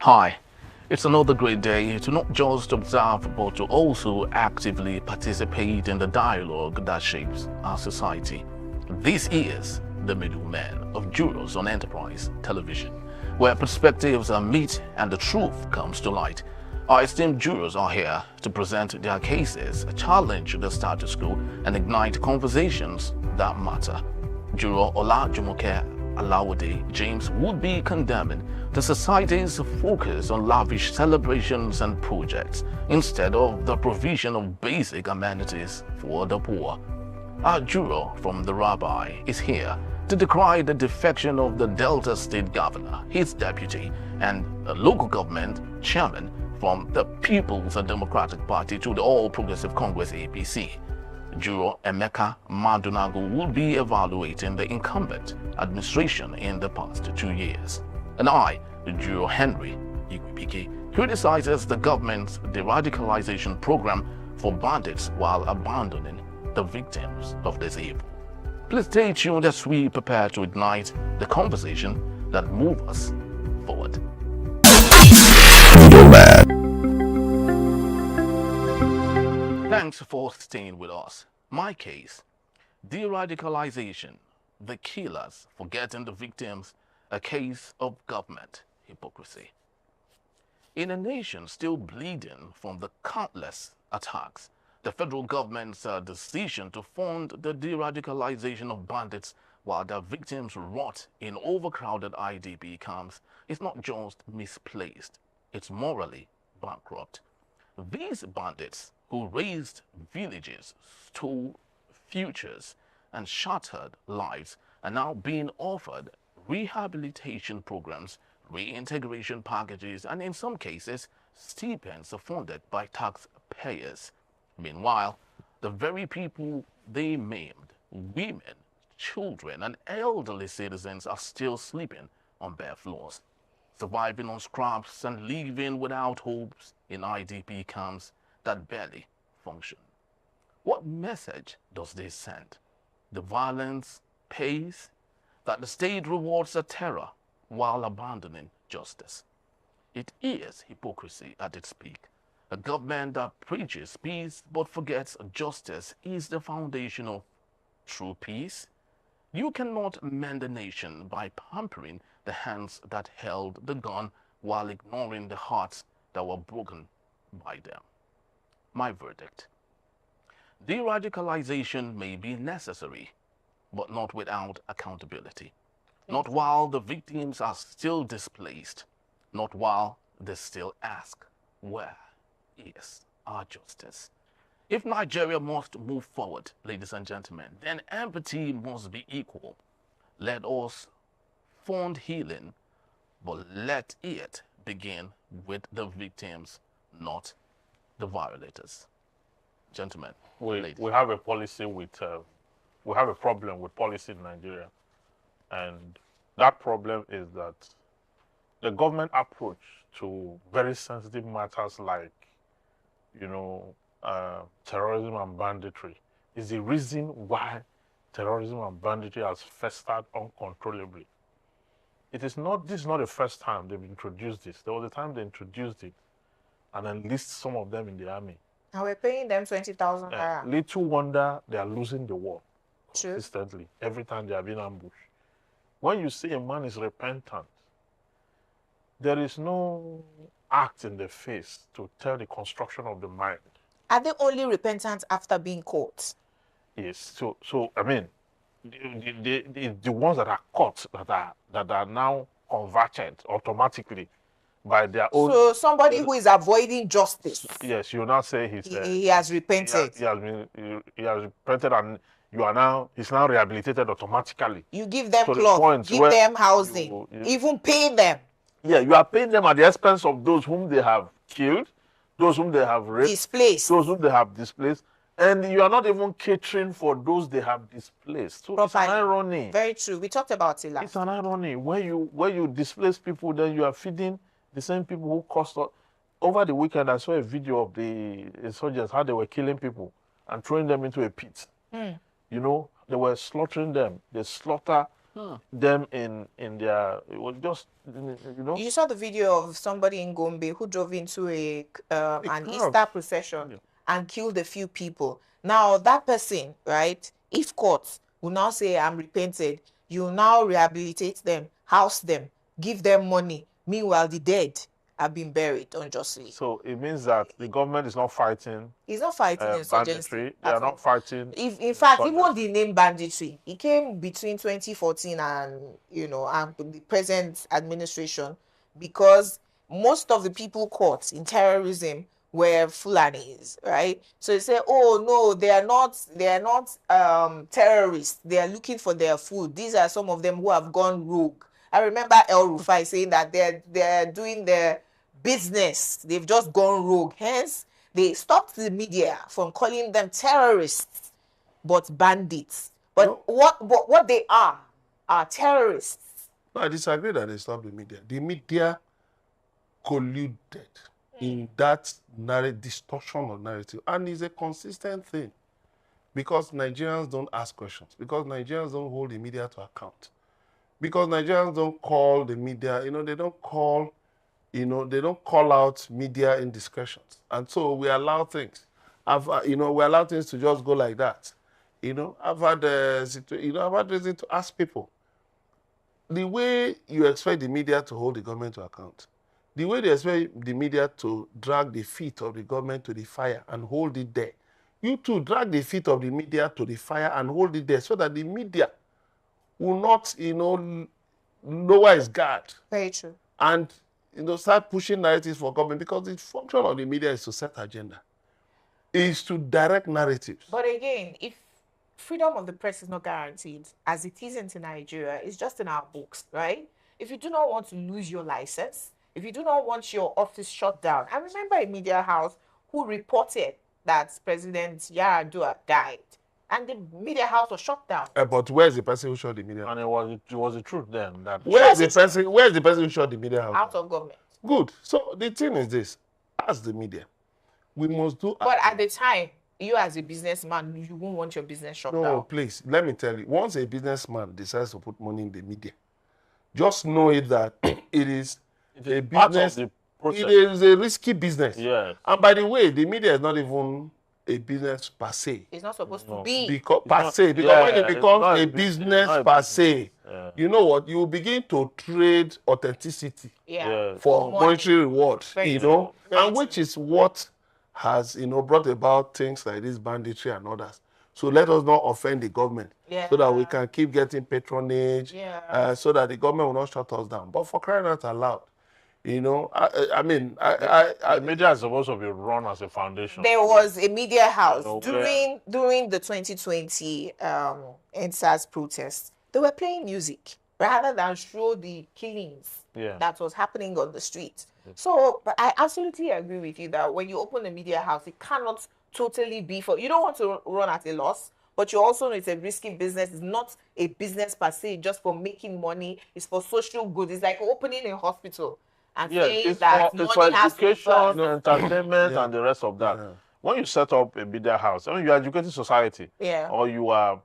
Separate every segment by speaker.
Speaker 1: Hi, it's another great day to not just observe but to also actively participate in the dialogue that shapes our society. This is the Middlemen of Jurors on Enterprise Television, where perspectives are meet and the truth comes to light. Our esteemed jurors are here to present their cases, challenge the status quo, and ignite conversations that matter. Juror Olajumoke James would be condemning the society's focus on lavish celebrations and projects instead of the provision of basic amenities for the poor. Our juror from the Rabbi is here to decry the defection of the Delta State Governor, his deputy, and the local government chairman from the People's Democratic Party to the All Progressive Congress APC. Juror Emeka will be evaluating the incumbent administration in the past 2 years. And I, Juror Henry, criticizes the government's deradicalization program for bandits while abandoning the victims of this evil. Please stay tuned as we prepare to ignite the conversation that moves us forward. Thanks for staying with us. My case, deradicalization, the killers forgetting the victims, a case of government hypocrisy. In a nation still bleeding from the countless attacks, the federal government's decision to fund the deradicalization of bandits while their victims rot in overcrowded IDP camps is not just misplaced, it's morally bankrupt. These bandits who razed villages, stole futures, and shattered lives are now being offered rehabilitation programs, reintegration packages, and in some cases, stipends funded by taxpayers. Meanwhile, the very people they maimed, women, children, and elderly citizens are still sleeping on bare floors, surviving on scraps and living without hopes in IDP camps that barely function. What message does this send? The violence pays, that the state rewards a terror while abandoning justice. It is hypocrisy at its peak. A government that preaches peace but forgets justice is the foundation of true peace. You cannot mend a nation by pampering the hands that held the gun while ignoring the hearts that were broken by them. My verdict: deradicalization may be necessary, but not without accountability. Not while the victims are still displaced, not while they still ask, where is our justice? If Nigeria must move forward, ladies and gentlemen, then empathy must be equal. Let us fund healing, but let it begin with the victims, not the violators. Gentlemen,
Speaker 2: we have a policy with, we have a problem with policy in Nigeria. And that problem is that the government approach to very sensitive matters like, terrorism and banditry is the reason why terrorism and banditry has festered uncontrollably. This is not the first time they've introduced this. There was a time they introduced it and enlist some of them in the army.
Speaker 3: And we're paying them 20,000 naira.
Speaker 2: Little wonder they are losing the war
Speaker 3: True.
Speaker 2: consistently every time they are being ambushed. When you see a man is repentant, there is no act in the face to tell the construction of the mind.
Speaker 3: Are they only repentant after being caught?
Speaker 2: Yes. So I mean, the ones that are caught that are now converted automatically by their own.
Speaker 3: So somebody who is avoiding justice.
Speaker 2: Yes, you now say
Speaker 3: he has repented.
Speaker 2: He has repented, and he's now rehabilitated automatically.
Speaker 3: You give them clothes, give them housing, even pay them.
Speaker 2: Yeah, you are paying them at the expense of those whom they have killed, those whom they have raped,
Speaker 3: displaced,
Speaker 2: those whom they have displaced, and you are not even catering for those they have displaced. So it's an irony.
Speaker 3: Very true. We talked about it last.
Speaker 2: It's an irony. When you displace people, then you are feeding the same people who cost. Over the weekend, I saw a video of the insurgents, how they were killing people and throwing them into a pit. They were slaughtering them. They slaughter them in their, it was just, you know.
Speaker 3: You saw the video of somebody in Gombe who drove into an Easter procession and killed a few people. Now that person, right, if caught, will now say, I'm repented. You now rehabilitate them, house them, give them money. Meanwhile, the dead have been buried unjustly.
Speaker 2: So it means that the government is not fighting.
Speaker 3: It's not fighting insurgency.
Speaker 2: They are not fighting.
Speaker 3: In fact, even the name banditry, it came between 2014 and and the present administration, because most of the people caught in terrorism were Fulanis, right? So they say, oh no, they are not terrorists. They are looking for their food. These are some of them who have gone rogue. I remember El Rufai saying that they're doing their business. They've just gone rogue. Hence, they stopped the media from calling them terrorists, but bandits. But no. what they are terrorists.
Speaker 4: No, I disagree that they stopped the media. The media colluded in that distortion of narrative, and it's a consistent thing, because Nigerians don't ask questions, because Nigerians don't hold the media to account, because Nigerians don't call the media, they don't call out media indiscretions, and so we allow things. We allow things to just go like that. I've had reason to ask people, the way you expect the media to hold the government to account, the way they expect the media to drag the feet of the government to the fire and hold it there, you too drag the feet of the media to the fire and hold it there, so that the media will not, lower its guard.
Speaker 3: Very true.
Speaker 4: And, start pushing narratives for government, because the function of the media is to set agenda, is to direct narratives.
Speaker 3: But again, if freedom of the press is not guaranteed, as it isn't in Nigeria, it's just in our books, right? If you do not want to lose your license, if you do not want your office shut down. I remember a media house who reported that President Yar'Adua died, and the media house was shut down.
Speaker 4: But where's the person who shut the media house?
Speaker 2: And it was the truth then. That
Speaker 4: where's the person who shut the media house?
Speaker 3: Out of government.
Speaker 4: Good. So the thing is this: as the media, we must do.
Speaker 3: But at the time, you as a businessman, you won't want your business shut down.
Speaker 4: No, please, let me tell you. Once a businessman decides to put money in the media, just know it that it is a business. It is a risky business.
Speaker 2: Yeah.
Speaker 4: And by the way, the media is not even a business per se.
Speaker 3: It's not supposed to be.
Speaker 4: Because when it becomes a business per se, you know what? You begin to trade authenticity for monetary reward. And which is what has brought about things like this banditry and others. So let us not offend the government, so that we can keep getting patronage, so that the government will not shut us down. But for crying out aloud,
Speaker 2: the media is supposed to be run as a foundation.
Speaker 3: There was a media house during the 2020 NSAS protests. They were playing music rather than show the killings that was happening on the street. So, but I absolutely agree with you that when you open a media house, it cannot totally be for, you don't want to run at a loss, but you also know it's a risky business. It's not a business per se just for making money. It's for social good. It's like opening a hospital and saying that
Speaker 2: it's for education, entertainment, and the rest of that. When you set up a media house, I mean, you are educating society, or you are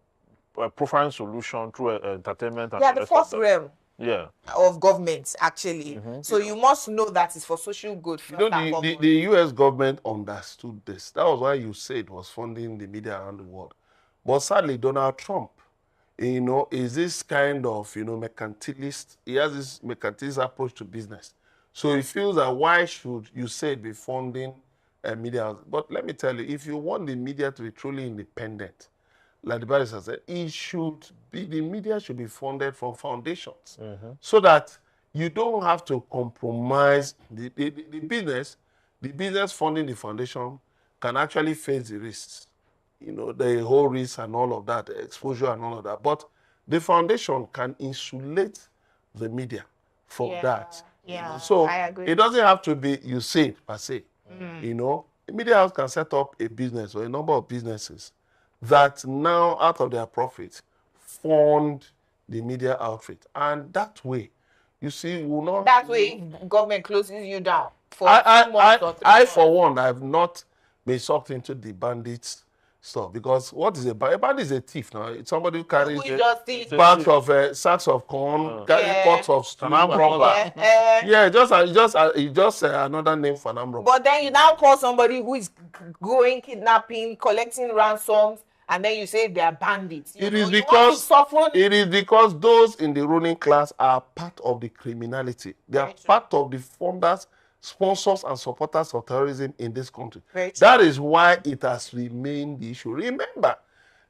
Speaker 2: profiling solution through entertainment. And
Speaker 3: the fourth realm of government, actually. So you must know that it's for social good.
Speaker 4: The U.S. government understood this. That was why you said it was funding the media around the world. But sadly, Donald Trump, is this kind of, mercantilist. He has this mercantilist approach to business. So he feels that why should you say be funding media? But let me tell you, if you want the media to be truly independent, like the barrister said, the media should be funded from foundations, so that you don't have to compromise the business. The business funding the foundation can actually face the risks, the whole risk and all of that, exposure and all of that. But the foundation can insulate the media from that. So
Speaker 3: I agree.
Speaker 4: It doesn't have to be you say it per se. A media house can set up a business or a number of businesses that now, out of their profits, fund the media outfit. And that way, you see, will not...
Speaker 3: That way, government closes you down for 2 months or 3 months.
Speaker 4: I, for one, I have not been sucked into the bandits stuff. Because what is a bandit? A bandit is a thief now. It's somebody who carries bags of sacks of corn, carry pots of stew. Just another name for an armed robber.
Speaker 3: But then you now call somebody who is going kidnapping, collecting ransoms, and then you say they are bandits.
Speaker 4: It is because those in the ruling class are part of the criminality. They are part of the funders, sponsors, and supporters of terrorism in this country. That is why it has remained the issue. Remember,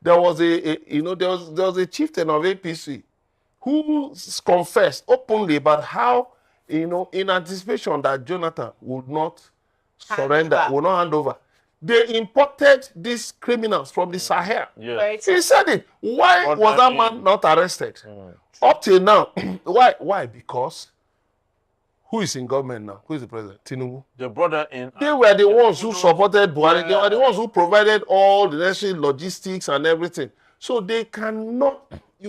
Speaker 4: there was a chieftain of APC who confessed openly about how, in anticipation that Jonathan would not surrender, would not hand over, they imported these criminals from the Sahel.
Speaker 2: Yeah.
Speaker 4: He said it. Why was that man not arrested? Up till now. Why? Because who is in government now? Who is the president? Tinubu.
Speaker 2: The brother in.
Speaker 4: They were the ones who supported Buhari. They were the ones who provided all the necessary logistics and everything. So you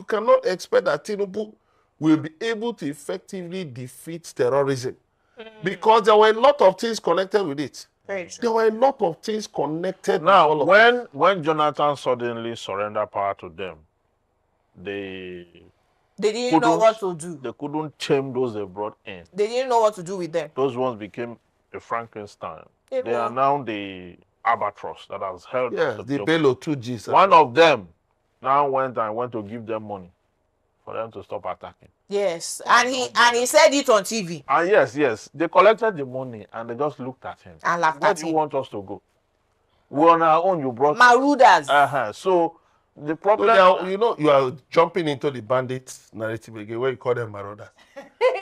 Speaker 4: cannot expect that Tinubu will be able to effectively defeat terrorism. Because there were a lot of things connected with it. There were a lot of things connected.
Speaker 2: Now, when Jonathan suddenly surrendered power to them, they
Speaker 3: didn't know what to do.
Speaker 2: They couldn't tame those they brought in.
Speaker 3: They didn't know what to do with them.
Speaker 2: Those ones became a Frankenstein. They are now the albatross that has held.
Speaker 4: Yeah, the Bello 2Gs.
Speaker 2: One of them now went to give them money for them to stop attacking.
Speaker 3: Yes, and he said it on TV.
Speaker 2: And yes, they collected the money and they just looked at him
Speaker 3: and laughed at him.
Speaker 2: Where do you want us to go? We're on our own. You brought
Speaker 3: Marudas.
Speaker 2: So the problem,
Speaker 4: you are jumping into the bandit narrative again, where you call them marauders.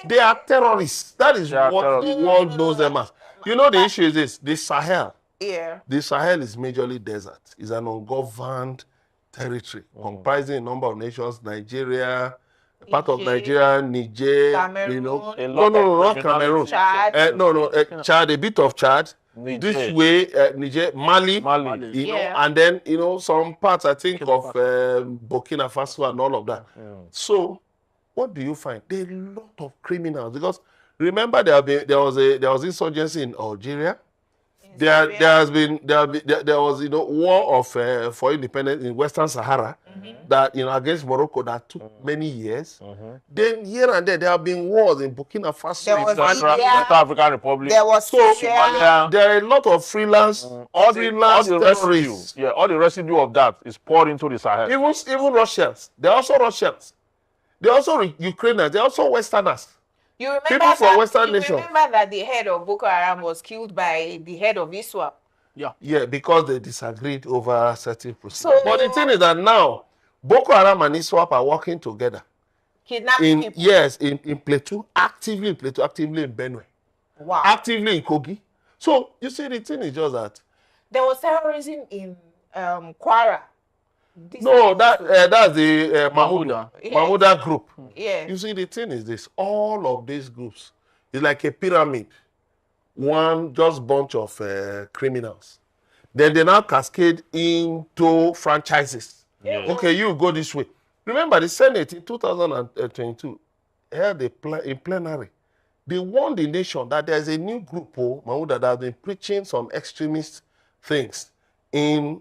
Speaker 4: They are terrorists. That is what the world knows them as. The issue is this: the Sahel.
Speaker 3: Yeah.
Speaker 4: The Sahel is majorly desert. It's an ungoverned territory comprising a number of nations: Nigeria, part of Nigeria, Niger,
Speaker 3: Cameroon,
Speaker 4: not Cameroon.
Speaker 3: Chad.
Speaker 4: Chad, a bit of Chad.
Speaker 2: Niger.
Speaker 4: This way, Niger, Mali. And then some parts I think of Burkina Faso and all of that. So, what do you find? There are a lot of criminals because remember there was insurgency in Algeria. There was war of for independence in Western Sahara that against Morocco that took many years. Then here and there have been wars in Burkina Faso,
Speaker 2: South African Republic.
Speaker 3: There was
Speaker 4: Somalia. There are a lot of freelance terrorists.
Speaker 2: All the residue of that is poured into the Sahel.
Speaker 4: Even Russians. They're also Russians. They're also Ukrainians. They're also Westerners.
Speaker 3: You remember
Speaker 4: people from Western nations.
Speaker 3: Remember that the head of Boko Haram was killed by the head of ISWAP.
Speaker 4: Yeah, because they disagreed over certain procedures. But the thing is that now Boko Haram and ISWAP are working together.
Speaker 3: Kidnapping people.
Speaker 4: Yes, in Plateau, actively in Benue.
Speaker 3: Wow.
Speaker 4: Actively in Kogi. So you see, the thing is just that
Speaker 3: there was terrorism in Kwara.
Speaker 4: That's the Mahmuda group.
Speaker 3: Yeah.
Speaker 4: You see, the thing is this: all of these groups is like a pyramid. One just bunch of criminals. Then they now cascade into franchises.
Speaker 2: Yeah.
Speaker 4: Okay, you go this way. Remember, the Senate in 2022 held in plenary. They warned the nation that there's a new group, Mahmuda, that has been preaching some extremist things in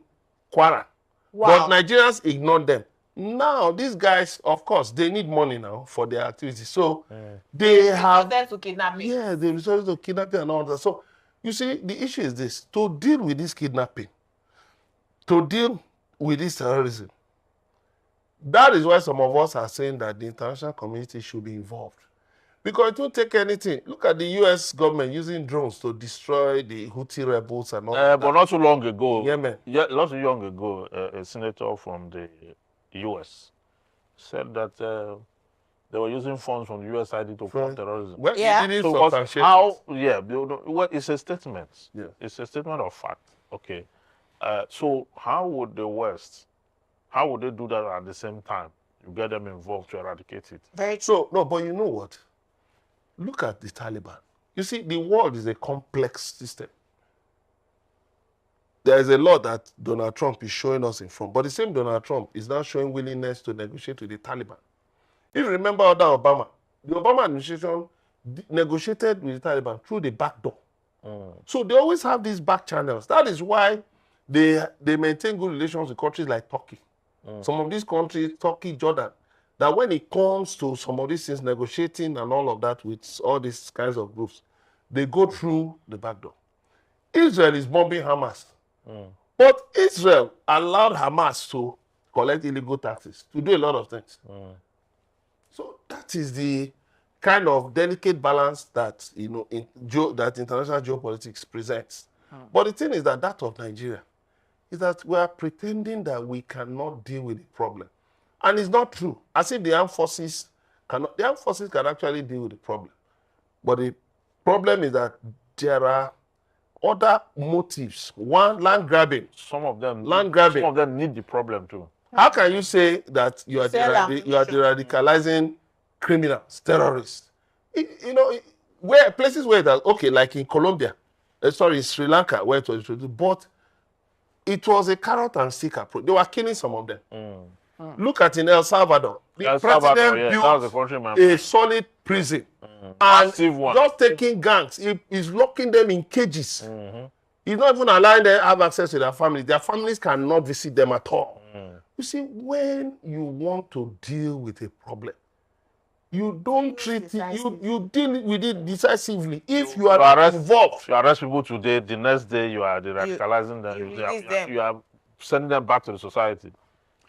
Speaker 4: Kwara.
Speaker 3: Wow.
Speaker 4: But Nigerians ignored them. Now, these guys, of course, they need money now for their activities. So they have...
Speaker 3: to kidnapping.
Speaker 4: Yeah, they resorted to kidnapping and all that. So, you see, the issue is this. To deal with this kidnapping, to deal with this terrorism, that is why some of us are saying that the international community should be involved. Because it won't take anything. Look at the U.S. government using drones to destroy the Houthi rebels and all that.
Speaker 2: But not too long ago,
Speaker 4: Yemen.
Speaker 2: Not too long ago, a senator from the U.S. said that they were using funds from the U.S. ID to fund terrorism.
Speaker 4: Well,
Speaker 2: it's a statement. Yeah. It's a statement of fact. Okay. So how would the West, how would they do that at the same time? You get them involved to eradicate it.
Speaker 3: Very true.
Speaker 4: So, no, but you know what? Look at the Taliban. You see, the world is a complex system. There is a lot that Donald Trump is showing us in front. But the same Donald Trump is now showing willingness to negotiate with the Taliban. If you remember under Obama, the Obama administration negotiated with the Taliban through the back door. So they always have these back channels. That is why they maintain good relations with countries like Turkey. Some of these countries, Turkey, Jordan, that when it comes to some of these things, negotiating and all of that with all these kinds of groups, they go through the back door. Israel is bombing Hamas. But Israel allowed Hamas to collect illegal taxes, to do a lot of things. So that is the kind of delicate balance that, you know, that international geopolitics presents. But the thing is that of Nigeria is that we are pretending that we cannot deal with the problem. And it's not true. As if the armed forces cannot, the armed forces can actually deal with the problem. But the problem is that there are other motives. One, land grabbing.
Speaker 2: Some of them need the problem too.
Speaker 4: How can you say that you are deradicalizing criminals, terrorists? You know, places where that, okay, like in Colombia, in Sri Lanka, where it was introduced, but it was a carrot and stick approach. They were killing some of them. Look at in El Salvador. The president built a solid prison. And just taking gangs, he's locking them in cages. He's not even allowing them to have access to their families. Their families cannot visit them at all. You see, when you want to deal with a problem, you don't treat it, you deal with it decisively. If you are involved.
Speaker 2: You arrest people today, the next day you are deradicalizing them. You are sending them back to the society.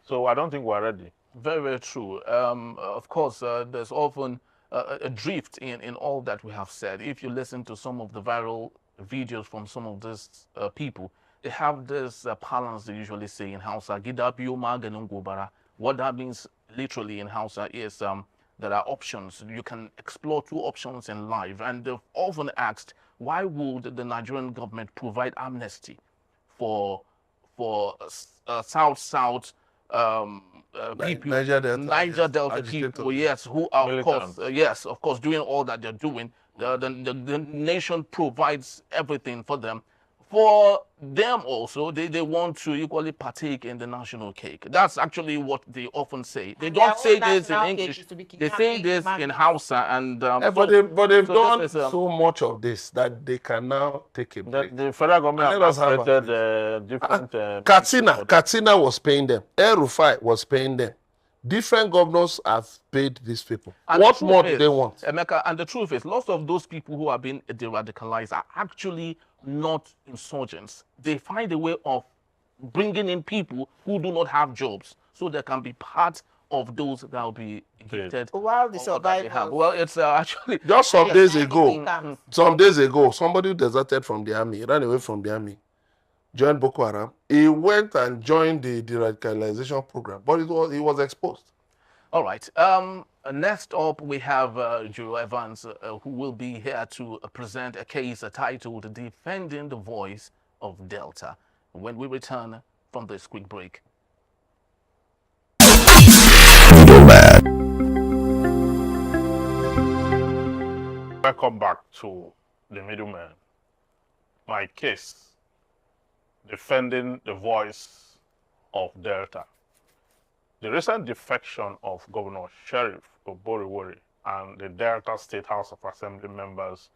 Speaker 2: So I don't think we're ready.
Speaker 1: Very, very true. Of course, there's often a drift in all that we have said. If you listen to some of the viral videos from some of these people, they have this balance they usually say in Hausa. What that means literally in Hausa is there are options. You can explore two options in life. And they've often asked, why would the Nigerian government provide amnesty for South people, Niger Delta people, yes, who are of course, doing all that they're doing. The nation provides everything for them. For them also, they want to equally partake in the national cake. That's actually what they often say. They don't say this in English. They say this in Hausa. And
Speaker 4: but they've done so much of this that they can now take a break.
Speaker 2: The federal government has created different...
Speaker 4: Katsina was paying them. El Rufai was paying them. Different governors have paid these people. And what more do they want?
Speaker 1: Emeka, and the truth is, lots of those people who are being de-radicalized are actually not insurgents. They find a way of bringing in people who do not have jobs, so they can be part of those that will be evicted.
Speaker 3: While the survivors.
Speaker 1: Well, it's actually...
Speaker 4: Just some days ago, somebody deserted from the army, ran away from the army, joined Boko Haram. He went and joined the deradicalization program, but he was exposed.
Speaker 1: All right. Next up, we have Juror Evans, who will be here to present a case titled Defending the Voice of Delta. When we return from this quick break.
Speaker 2: Welcome back to the Middlemen. My case, defending the voice of Delta. The recent defection of Governor Sheriff Oboriwori and the Delta State House of Assembly members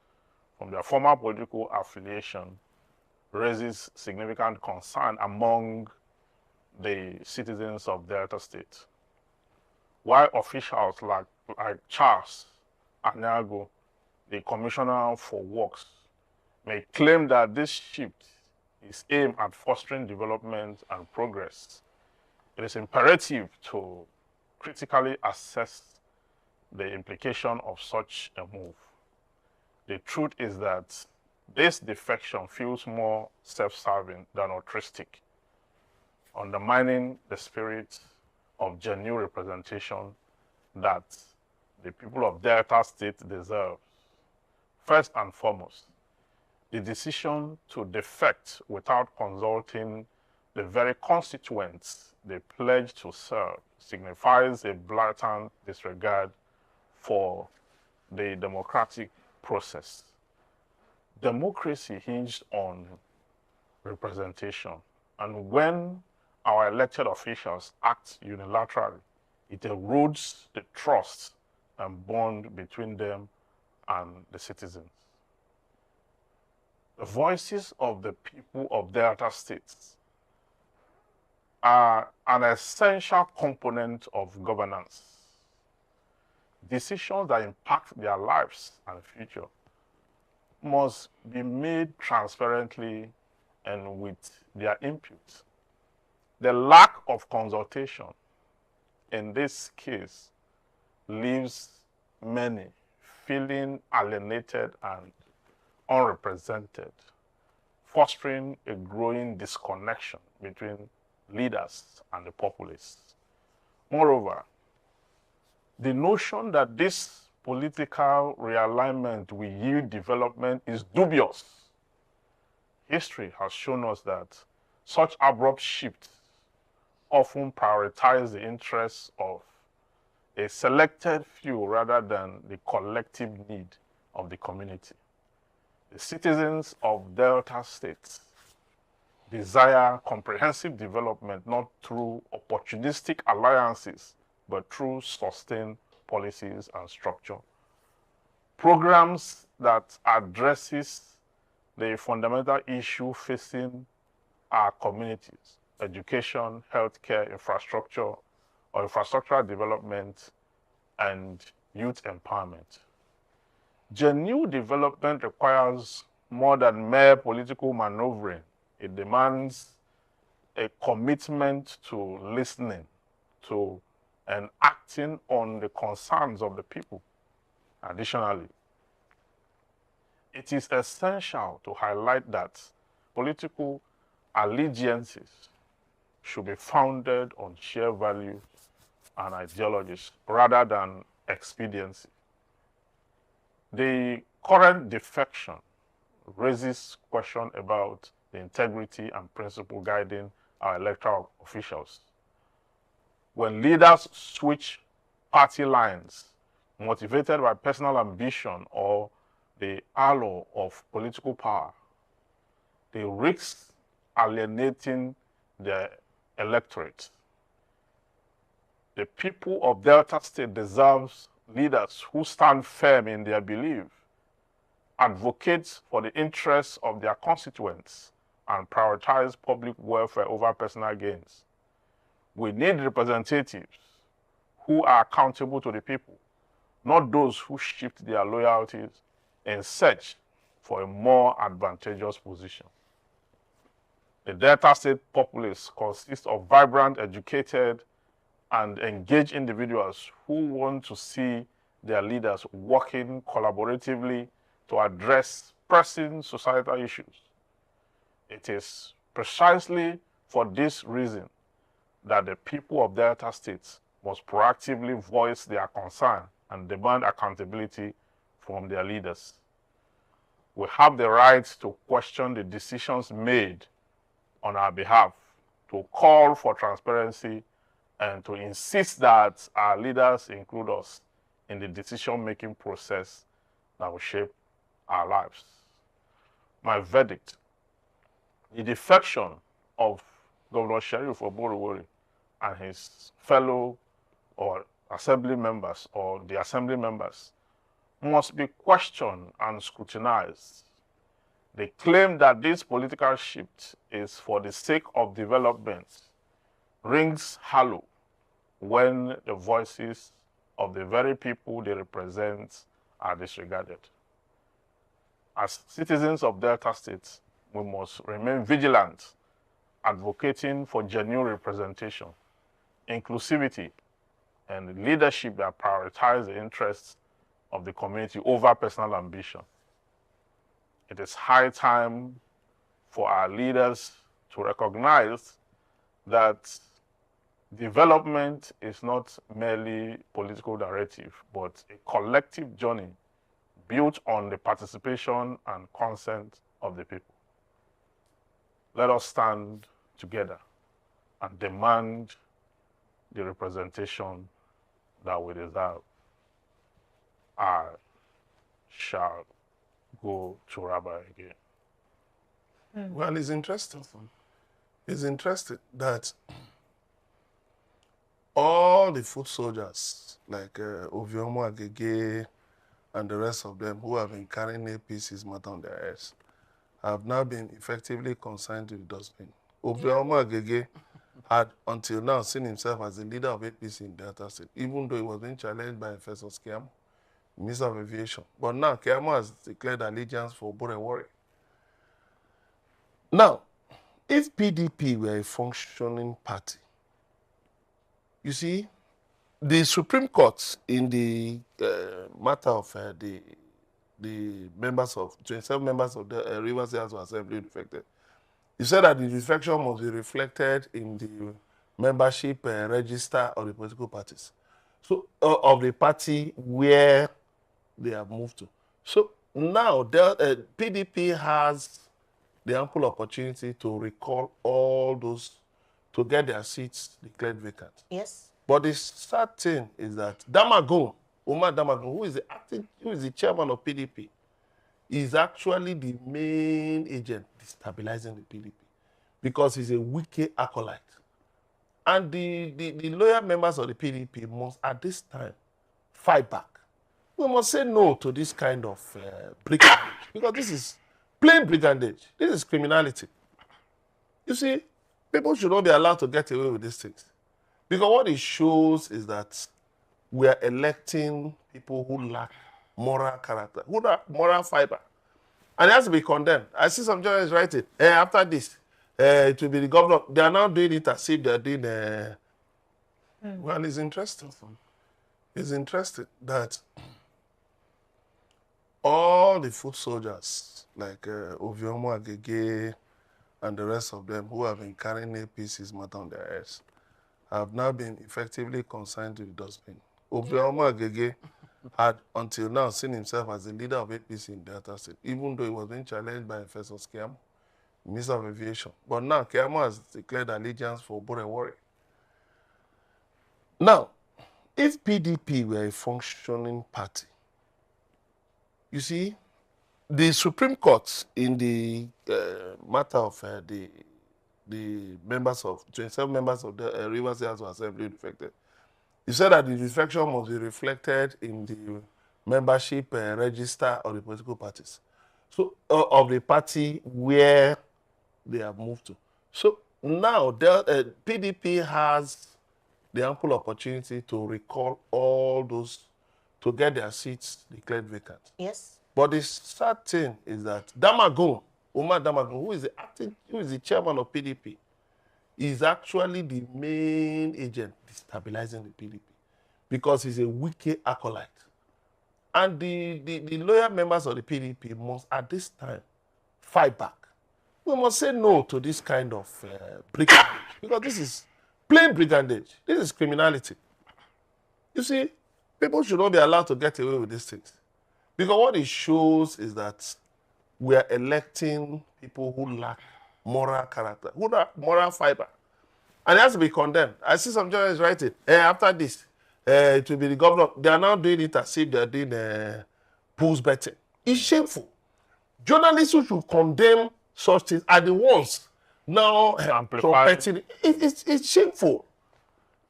Speaker 2: from their former political affiliation raises significant concern among the citizens of Delta State. While officials like Charles Anyago, the Commissioner for Works, may claim that this shift is aimed at fostering development and progress, it is imperative to critically assess the implication of such a move. The truth is that this defection feels more self-serving than altruistic, undermining the spirit of genuine representation that the people of Delta State deserve. First and foremost, the decision to defect without consulting the very constituents they pledge to serve signifies a blatant disregard for the democratic process. Democracy hinged on representation, and when our elected officials act unilaterally, it erodes the trust and bond between them and the citizens. The voices of the people of Delta States are an essential component of governance. Decisions that impact their lives and future must be made transparently and with their input. The lack of consultation in this case leaves many feeling alienated and unrepresented, fostering a growing disconnection between leaders and the populace. Moreover, the notion that this political realignment will yield development is dubious. History has shown us that such abrupt shifts often prioritize the interests of a selected few rather than the collective need of the community. The citizens of Delta states desire comprehensive development not through opportunistic alliances, but through sustained policies and structure. Programs that addresses the fundamental issue facing our communities, education, healthcare, infrastructure, or infrastructural development, and youth empowerment. Genuine development requires more than mere political maneuvering. It demands a commitment to listening to and acting on the concerns of the people. Additionally, it is essential to highlight that political allegiances should be founded on shared values and ideologies rather than expediency. The current defection raises questions about the integrity and principle guiding our electoral officials. When leaders switch party lines, motivated by personal ambition or the allure of political power, they risk alienating the electorate. The people of Delta State deserves leaders who stand firm in their belief, advocate for the interests of their constituents, and prioritize public welfare over personal gains. We need representatives who are accountable to the people, not those who shift their loyalties in search for a more advantageous position. The Delta State populace consists of vibrant, educated, and engaged individuals who want to see their leaders working collaboratively to address pressing societal issues. It is precisely for this reason that the people of Delta State must proactively voice their concern and demand accountability from their leaders. We have the right to question the decisions made on our behalf, to call for transparency, and to insist that our leaders include us in the decision-making process that will shape our lives. My verdict: the defection of Governor Sheriff Oborowori and his fellow or assembly members or the assembly members must be questioned and scrutinized. They claim that this political shift is for the sake of development rings hollow when the voices of the very people they represent are disregarded. As citizens of Delta State, we must remain vigilant, advocating for genuine representation, inclusivity, and leadership that prioritize the interests of the community over personal ambition. It is high time for our leaders to recognize that development is not merely political narrative, but a collective journey built on the participation and consent of the people. Let us stand together and demand the representation that we deserve. I shall go to Rabbi again.
Speaker 4: Well, it's interesting. It's interesting that all the foot soldiers, like Oviomo Agege and the rest of them who have been carrying APC's matter on their heads, have now been effectively consigned to the dustbin. Oviomo Agege had until now seen himself as the leader of APC in Delta State, even though he was being challenged by Festus Keyamo, Minister of Aviation. But now Keyamo has declared allegiance for Borewari. Now, if PDP were a functioning party, you see, the Supreme Court in the matter of the members of 27 members of the Rivers State House of Assembly defected, you said that the defection must be reflected in the membership register of the political parties, so of the party where they have moved to. So now PDP has the ample opportunity to recall all those to get their seats declared vacant.
Speaker 3: Yes.
Speaker 4: But the sad thing is that Damagun, Umar Damagun, who is the chairman of PDP, is actually the main agent destabilizing the PDP because he's a wicked acolyte. And the loyal members of the PDP must, at this time, fight back. We must say no to this kind of brigandage because this is plain brigandage. This is criminality. You see, people should not be allowed to get away with these things. Because what it shows is that we are electing people who lack moral character, who lack moral fiber. And it has to be condemned. I see some journalists writing, after this, it will be the governor. They are now doing it as if they are doing... Well, it's interesting. It's interesting that all the foot soldiers, like Oviomo Agege and the rest of them who have been carrying APC's matter on their heads, have now been effectively consigned to the dustbin. Oviomo Agege had until now seen himself as the leader of APC in Delta State, even though he was being challenged by Festus Keyamo, Minister of Aviation. But now Keyamo has declared allegiance for Borewari. Now, if PDP were a functioning party, you see, the Supreme Court in the matter of the members of 27 members of the Rivers State House of Assembly defected, you said that the defection must be reflected in the membership register of the political parties, so of the party where they have moved to. So now PDP has the ample opportunity to recall all those to get their seats declared vacant.
Speaker 3: Yes.
Speaker 4: But the sad thing is that Damagun, Umar Damagun, who is the chairman of PDP, is actually the main agent destabilizing the PDP because he's a wicked acolyte. And the loyal members of the PDP must, at this time, fight back. We must say no to this kind of brigandage because this is plain brigandage. This is criminality. You see, people should not be allowed to get away with these things. Because what it shows is that we are electing people who lack moral character, who lack moral fiber. And it has to be condemned. I see some journalists writing, after this, it will be the governor. They are now doing it as if they are doing pools betting. It's shameful. Journalists who should condemn such things are the ones now trumpeting. It's shameful.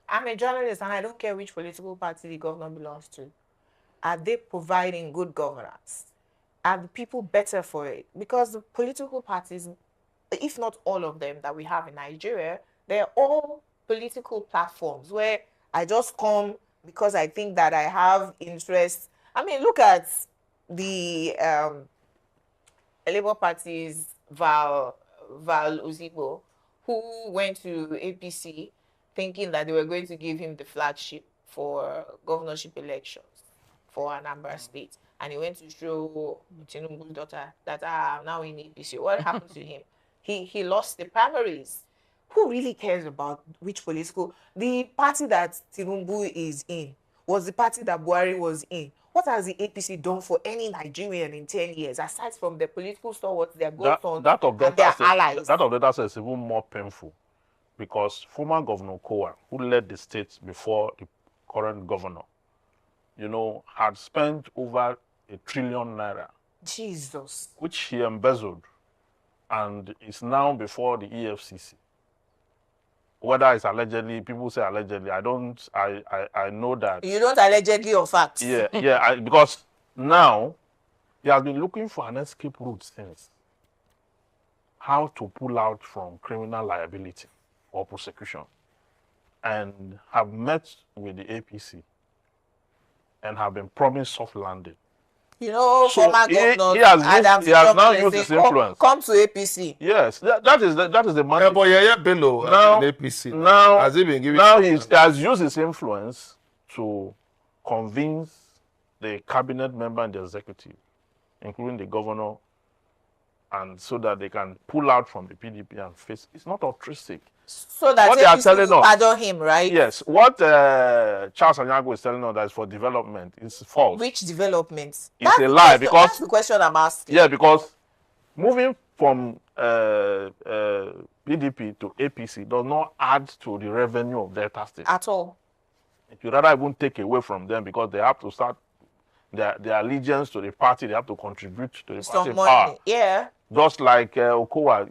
Speaker 3: I'm a journalist and I don't care which political party the governor belongs to. Are they providing good governance? Are the people better for it? Because the political parties, if not all of them that we have in Nigeria, they're all political platforms where I just come because I think that I have interest. I mean, look at the Labour Party's Val Uzibo, who went to APC thinking that they were going to give him the flagship for governorship elections for Anambra State. And he went to show Tinubu's daughter that now in APC. What happened to him? He lost the primaries. Who really cares about which political? The party that Tinubu is in was the party that Buhari was in. What has the APC done for any Nigerian in 10 years, aside from the political stalwarts, their godsons, and their allies?
Speaker 2: That of that is even more painful because former Governor Kowa, who led the state before the current governor, you know, had spent over ₦1 trillion,
Speaker 3: Jesus,
Speaker 2: which he embezzled, and is now before the EFCC. Whether it's allegedly, people say allegedly. I know that.
Speaker 3: You don't allegedly or facts.
Speaker 2: Yeah, because now he has been looking for an escape route since. How to pull out from criminal liability or prosecution and have met with the APC and have been promised soft landing.
Speaker 3: You know,
Speaker 2: So
Speaker 3: former governor
Speaker 2: he has now
Speaker 3: Johnson
Speaker 2: used his influence.
Speaker 3: Come to APC.
Speaker 2: Yes, that is the man.
Speaker 4: Yeah, but Yaya Bello
Speaker 2: Now-
Speaker 4: in APC.
Speaker 2: now-
Speaker 4: has he been giving?
Speaker 2: Now he has used his influence to convince the cabinet member and the executive, including the governor, and so that they can pull out from the PDP and face. It's not altruistic.
Speaker 3: So that
Speaker 2: What they are
Speaker 3: APC
Speaker 2: telling
Speaker 3: will
Speaker 2: us-
Speaker 3: pardon him, right?
Speaker 2: Yes, what Charles Anyango is telling us that is for development is false.
Speaker 3: Which developments?
Speaker 2: It's
Speaker 3: That's
Speaker 2: a
Speaker 3: the
Speaker 2: lie,
Speaker 3: question-
Speaker 2: because-
Speaker 3: that's the question I'm asking.
Speaker 2: Yeah, because moving from PDP to APC does not add to the revenue of Delta State.
Speaker 3: At all.
Speaker 2: It would rather even take away from them because they have to start their allegiance to the party. They have to contribute to the party
Speaker 3: Some money.
Speaker 2: power.
Speaker 3: Yeah.
Speaker 2: Just like Okowa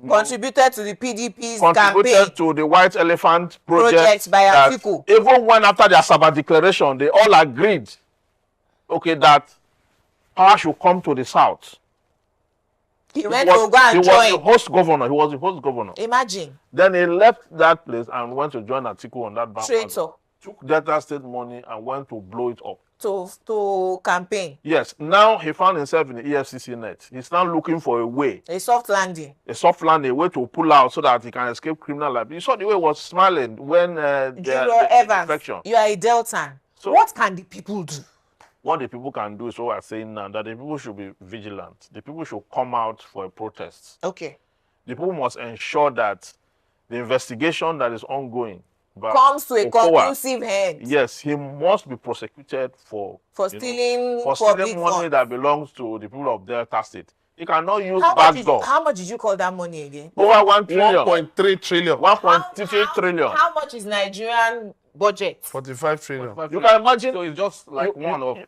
Speaker 3: Contributed to the PDP's
Speaker 2: contributed
Speaker 3: campaign.
Speaker 2: to the White Elephant project.
Speaker 3: Project by
Speaker 2: that
Speaker 3: Atiku.
Speaker 2: even when after their Sabbath declaration, they all agreed, okay, that power should come to the South.
Speaker 3: He went to go and
Speaker 2: He was the
Speaker 3: join.
Speaker 2: host governor. He was the host governor.
Speaker 3: Imagine.
Speaker 2: Then he left that place and went to join Atiku on that bandwagon.
Speaker 3: Traitor
Speaker 2: Took Delta State money and went to blow it up.
Speaker 3: to campaign.
Speaker 2: Yes, now he found himself in the EFCC net. He's now looking for a way,
Speaker 3: A soft landing.
Speaker 2: a soft land, a way to pull out so that he can escape criminal liability. You saw the way he was smiling when
Speaker 3: Juror Evans,
Speaker 2: defection.
Speaker 3: you are a Deltan.
Speaker 2: So-
Speaker 3: What can the people do?
Speaker 2: What the people can do is what we're saying now, that the people should be vigilant. The people should come out for a protest.
Speaker 3: Okay.
Speaker 2: The people must ensure that the investigation that is ongoing by
Speaker 3: Comes to a
Speaker 2: Okowa,
Speaker 3: conclusive end
Speaker 2: yes, he must be prosecuted for
Speaker 3: for
Speaker 2: you know,
Speaker 3: stealing
Speaker 2: for
Speaker 3: public
Speaker 2: stealing money
Speaker 3: funds.
Speaker 2: that belongs to the people of Delta State. He cannot use
Speaker 3: How
Speaker 2: backdoor.
Speaker 3: much did you call that money again?
Speaker 2: Over 1 trillion.
Speaker 4: 1.3 trillion.
Speaker 2: 1.3 trillion.
Speaker 3: How much is Nigerian budget?
Speaker 4: 45 trillion.
Speaker 2: You can imagine.
Speaker 1: So it's just like
Speaker 2: You-
Speaker 1: one of.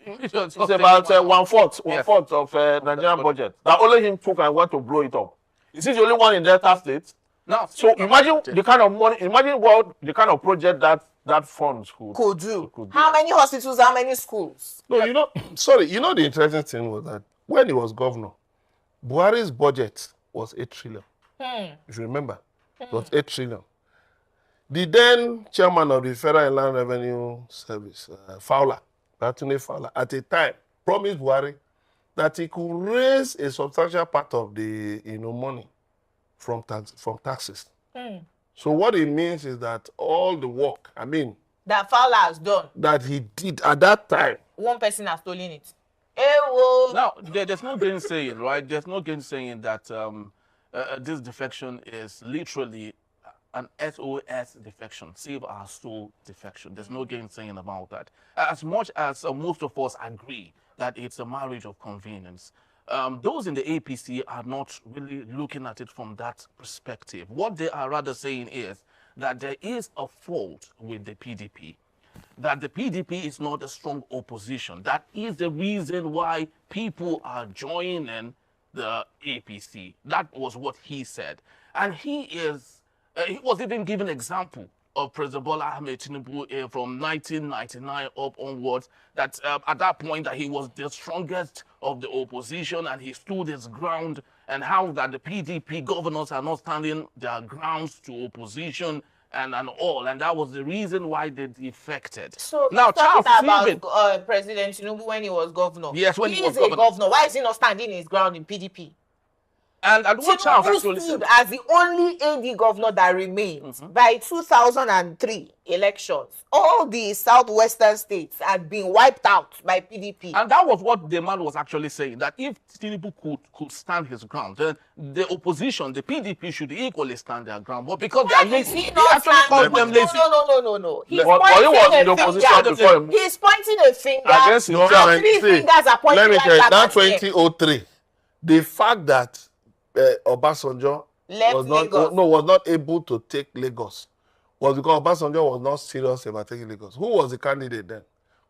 Speaker 2: It's about one-fourth of Nigerian budget that only him took and went to blow it up. Is he the only one in Delta State?
Speaker 1: Now,
Speaker 2: So imagine the kind of money, imagine what the kind of project that funds
Speaker 3: Could do.
Speaker 2: could do.
Speaker 3: How many hospitals? How many schools?
Speaker 4: No, you know, sorry, you know the interesting thing was that when he was governor, Buhari's budget was 8 trillion. If you remember, it was 8 trillion. The then chairman of the Federal Inland Revenue Service, Fowler, Batunde Fowler, at a time promised Buhari that he could raise a substantial part of the money from taxes. So what it means is that all the work,
Speaker 3: That Fowler has done.
Speaker 4: that he did at that time,
Speaker 3: One person has stolen it. Whoa.
Speaker 1: now there's no gainsaying, right? There's no gainsaying that this defection is literally an SOS defection, save our soul defection. There's no gainsaying about that. As much as most of us agree that it's a marriage of convenience, those in the APC are not really looking at it from that perspective. What they are rather saying is that there is a fault with the PDP, that the PDP is not a strong opposition. That is the reason why people are joining the APC. That was what he said. And he was even given example of President Bola Ahmed Tinubu from 1999 up onwards, that at that point that he was the strongest of the opposition and he stood his ground, and how that the PDP governors are not standing their grounds to opposition and all, and that was the reason why they defected.
Speaker 3: So
Speaker 1: now, Charles
Speaker 3: talking
Speaker 1: Stephen,
Speaker 3: about President Tinubu when he was governor.
Speaker 1: Yes, when he was
Speaker 3: a
Speaker 1: governor.
Speaker 3: governor. Why is he not standing his ground in PDP?
Speaker 1: and what Charles
Speaker 3: Tinubu
Speaker 1: actually
Speaker 3: stood
Speaker 1: said,
Speaker 3: as the only AD governor that remains. By 2003 elections, all the southwestern states had been wiped out by PDP.
Speaker 1: and that was what the man was actually saying, that if Tinubu could stand his ground, then the opposition, the PDP, should equally stand their ground. But because they are
Speaker 3: Why is
Speaker 1: lazy,
Speaker 3: he
Speaker 1: he
Speaker 3: not
Speaker 1: actually called them
Speaker 3: standing?
Speaker 1: lazy.
Speaker 3: No. He's
Speaker 2: But he was in the
Speaker 3: pointing a
Speaker 2: opposition before
Speaker 3: finger.
Speaker 2: him.
Speaker 3: He's pointing a finger.
Speaker 2: Against
Speaker 3: and
Speaker 2: himself.
Speaker 3: three fingers are pointing
Speaker 4: let me
Speaker 3: like
Speaker 4: tell you,
Speaker 3: that
Speaker 4: that
Speaker 3: at him.
Speaker 4: 2003, the fact that Obasanjo
Speaker 3: Left Lagos.
Speaker 4: was not able to take Lagos was because Obasanjo was not serious about taking Lagos. Who was the candidate then?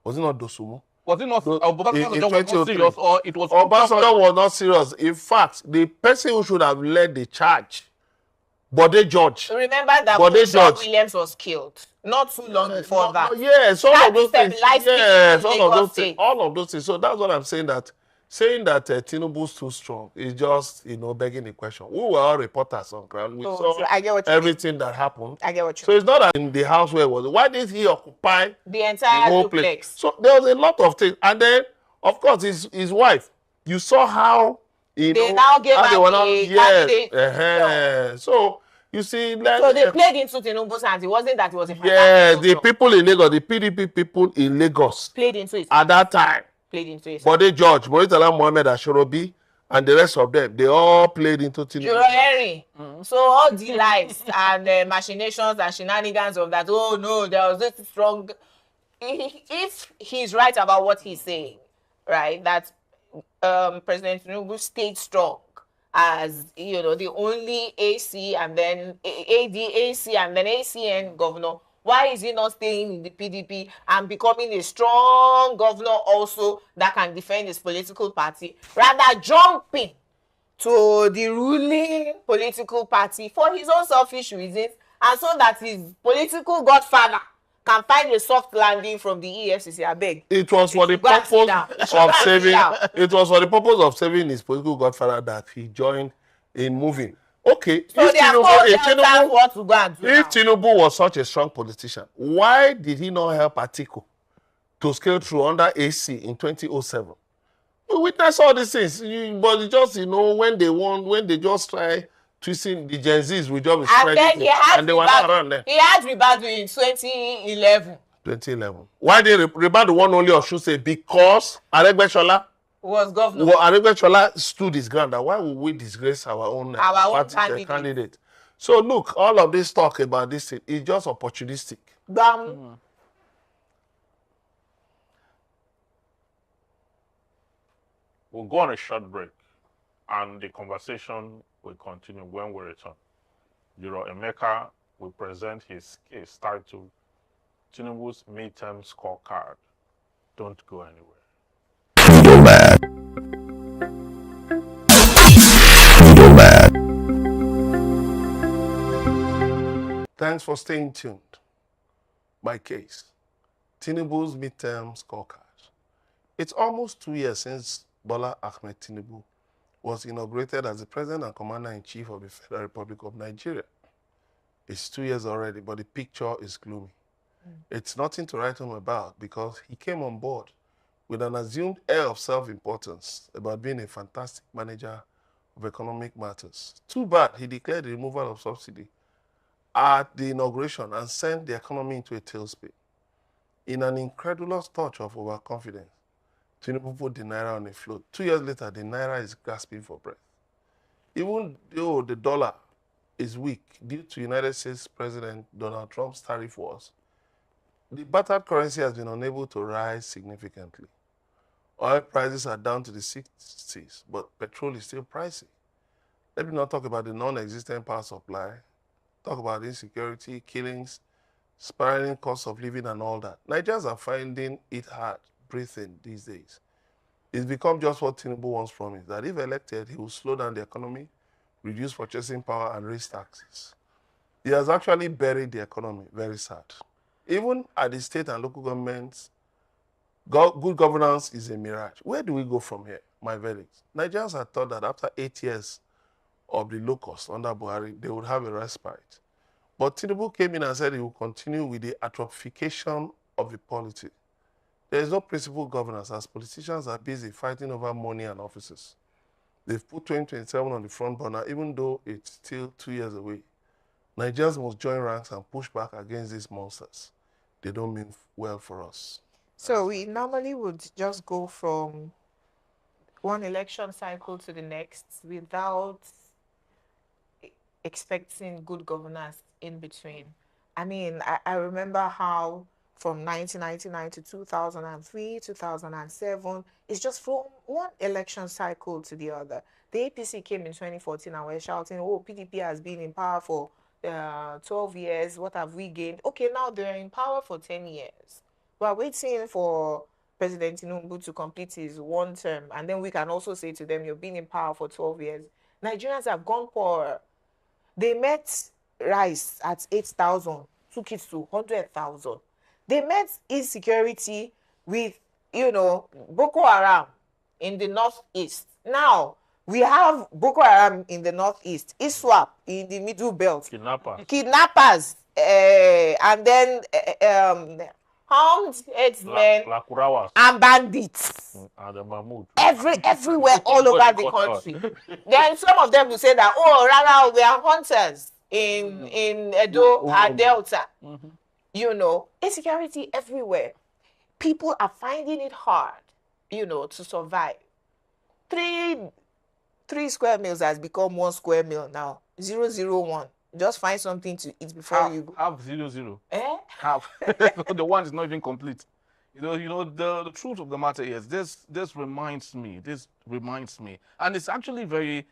Speaker 4: Was it not Dosumu?
Speaker 1: Was it not?
Speaker 4: In
Speaker 1: Obasanjo was not
Speaker 4: 2003.
Speaker 1: serious, or it was
Speaker 4: Obasanjo was not serious. In fact, the person who should have led the charge, Bode George.
Speaker 3: Remember that
Speaker 4: But they
Speaker 3: John
Speaker 4: judge.
Speaker 3: Williams was killed not too long before that.
Speaker 4: Yes, all
Speaker 3: That
Speaker 4: of those things.
Speaker 3: destabilized
Speaker 4: Yes,
Speaker 3: people in
Speaker 4: all of
Speaker 3: Lagos
Speaker 4: those things.
Speaker 3: State.
Speaker 4: All of those things. So that's what I'm saying, that saying that Tinubu's too strong is just, begging the question. We were all reporters on ground. We saw
Speaker 3: I get what you
Speaker 4: everything that happened.
Speaker 3: I get what you
Speaker 4: So it's not that in the house where it was. Why did he occupy
Speaker 3: the entire
Speaker 4: whole
Speaker 3: duplex
Speaker 4: place? So there was a lot of things. And then, of course, his wife. You saw how,
Speaker 3: they now gave her the candidate.
Speaker 4: So, you see,
Speaker 3: so they played into Tinubu's hands. It wasn't that it was a
Speaker 4: the people in Lagos, the PDP people in Lagos
Speaker 3: played into it
Speaker 4: at that time.
Speaker 3: Played into it.
Speaker 4: Bode George, Moritala Mohammed Ashorobi, and the rest of them, they all played into Tinubu.
Speaker 3: Juror Henry. So all the lies and machinations and shenanigans of that, oh no, there was this strong. If he's right about what he's saying, right, that President Tinubu stayed strong as the only AC and then ADAC and then ACN governor, why is he not staying in the PDP and becoming a strong governor also that can defend his political party, rather jumping to the ruling political party for his own selfish reasons, and so that his political godfather can find a soft landing from the EFCC? I beg.
Speaker 4: It was for the purpose of saving. It was for the purpose of saving his political godfather that he joined in moving. Okay.
Speaker 3: So if
Speaker 4: Tinubu was such a strong politician, why did he not help Atiku to scale through under AC in 2007? We witnessed all these things, but just when they won, when they just try twisting the Gen Zs with job spreading, and they were not around there.
Speaker 3: He had Ribadu in 2011.
Speaker 4: 2011. Why did Ribadu won only Osun State? Because Aregbesola
Speaker 3: was governor.
Speaker 4: Well, Aregbesola stood his ground. Why would we disgrace our own party candidate? So look, all of this talk about this thing is just opportunistic.
Speaker 2: We'll go on a short break, and the conversation will continue when we return. Juror Emeka will present his case titled Tinubu's Midterm Scorecard. Don't go anywhere.
Speaker 4: Middlemen. Thanks for staying tuned. My case, Tinubu's Midterm Scorecard. It's almost 2 years since Bola Ahmed Tinubu was inaugurated as the President and Commander-in-Chief of the Federal Republic of Nigeria. It's 2 years already, but the picture is gloomy. It's nothing to write home about because he came on board with an assumed air of self-importance about being a fantastic manager of economic matters. Too bad he declared the removal of subsidy at the inauguration and sent the economy into a tailspin. In an incredulous touch of overconfidence, Tinubu put the Naira on a float. 2 years later, the Naira is gasping for breath. Even though the dollar is weak due to United States President Donald Trump's tariff wars, the battered currency has been unable to rise significantly. Oil prices are down to the 60s, but petrol is still pricey. Let me not talk about the non-existent power supply, talk about insecurity, killings, spiraling cost of living and all that. Nigerians are finding it hard breathing these days. It's become just what Tinubu once promised, that if elected, he will slow down the economy, reduce purchasing power, and raise taxes. He has actually buried the economy. Very sad. Even at the state and local governments, good governance is a mirage. Where do we go from here? My verdict. Nigerians had thought that after 8 years of the locust under Buhari, they would have a respite. But Tinubu came in and said he will continue with the atrophication of the polity. There is no principled governance as politicians are busy fighting over money and offices. They've put 2027 on the front burner, even though it's still 2 years away. Nigerians must join ranks and push back against these monsters. They don't mean well for us.
Speaker 3: So we normally would just go from one election cycle to the next without expecting good governance in between. I mean, I remember how from 1999 to 2003, 2007, it's just from one election cycle to the other. The APC came in 2014 and we're shouting, oh, PDP has been in power for 12 years. What have we gained? Okay, now they're in power for 10 years. We're waiting for President Tinubu to complete his one term. And then we can also say to them, you've been in power for 12 years. Nigerians have gone poorer. They met rice at 8,000, took it to 100,000. They met insecurity with, Boko Haram in the northeast. Now, we have Boko Haram in the northeast, ISWAP in the middle belt, kidnappers, and then armed headsmen and bandits. Everywhere, all over the country. Then some of them will say that, oh, rather, we are hunters in Edo and Delta. You know, insecurity everywhere. People are finding it hard, you know, to survive. Three square meals has become 1 square meal now. 001. Just find something to eat before you go.
Speaker 1: Have 00. Have. The one is not even complete. You know, the truth of the matter is this reminds me, and it's actually very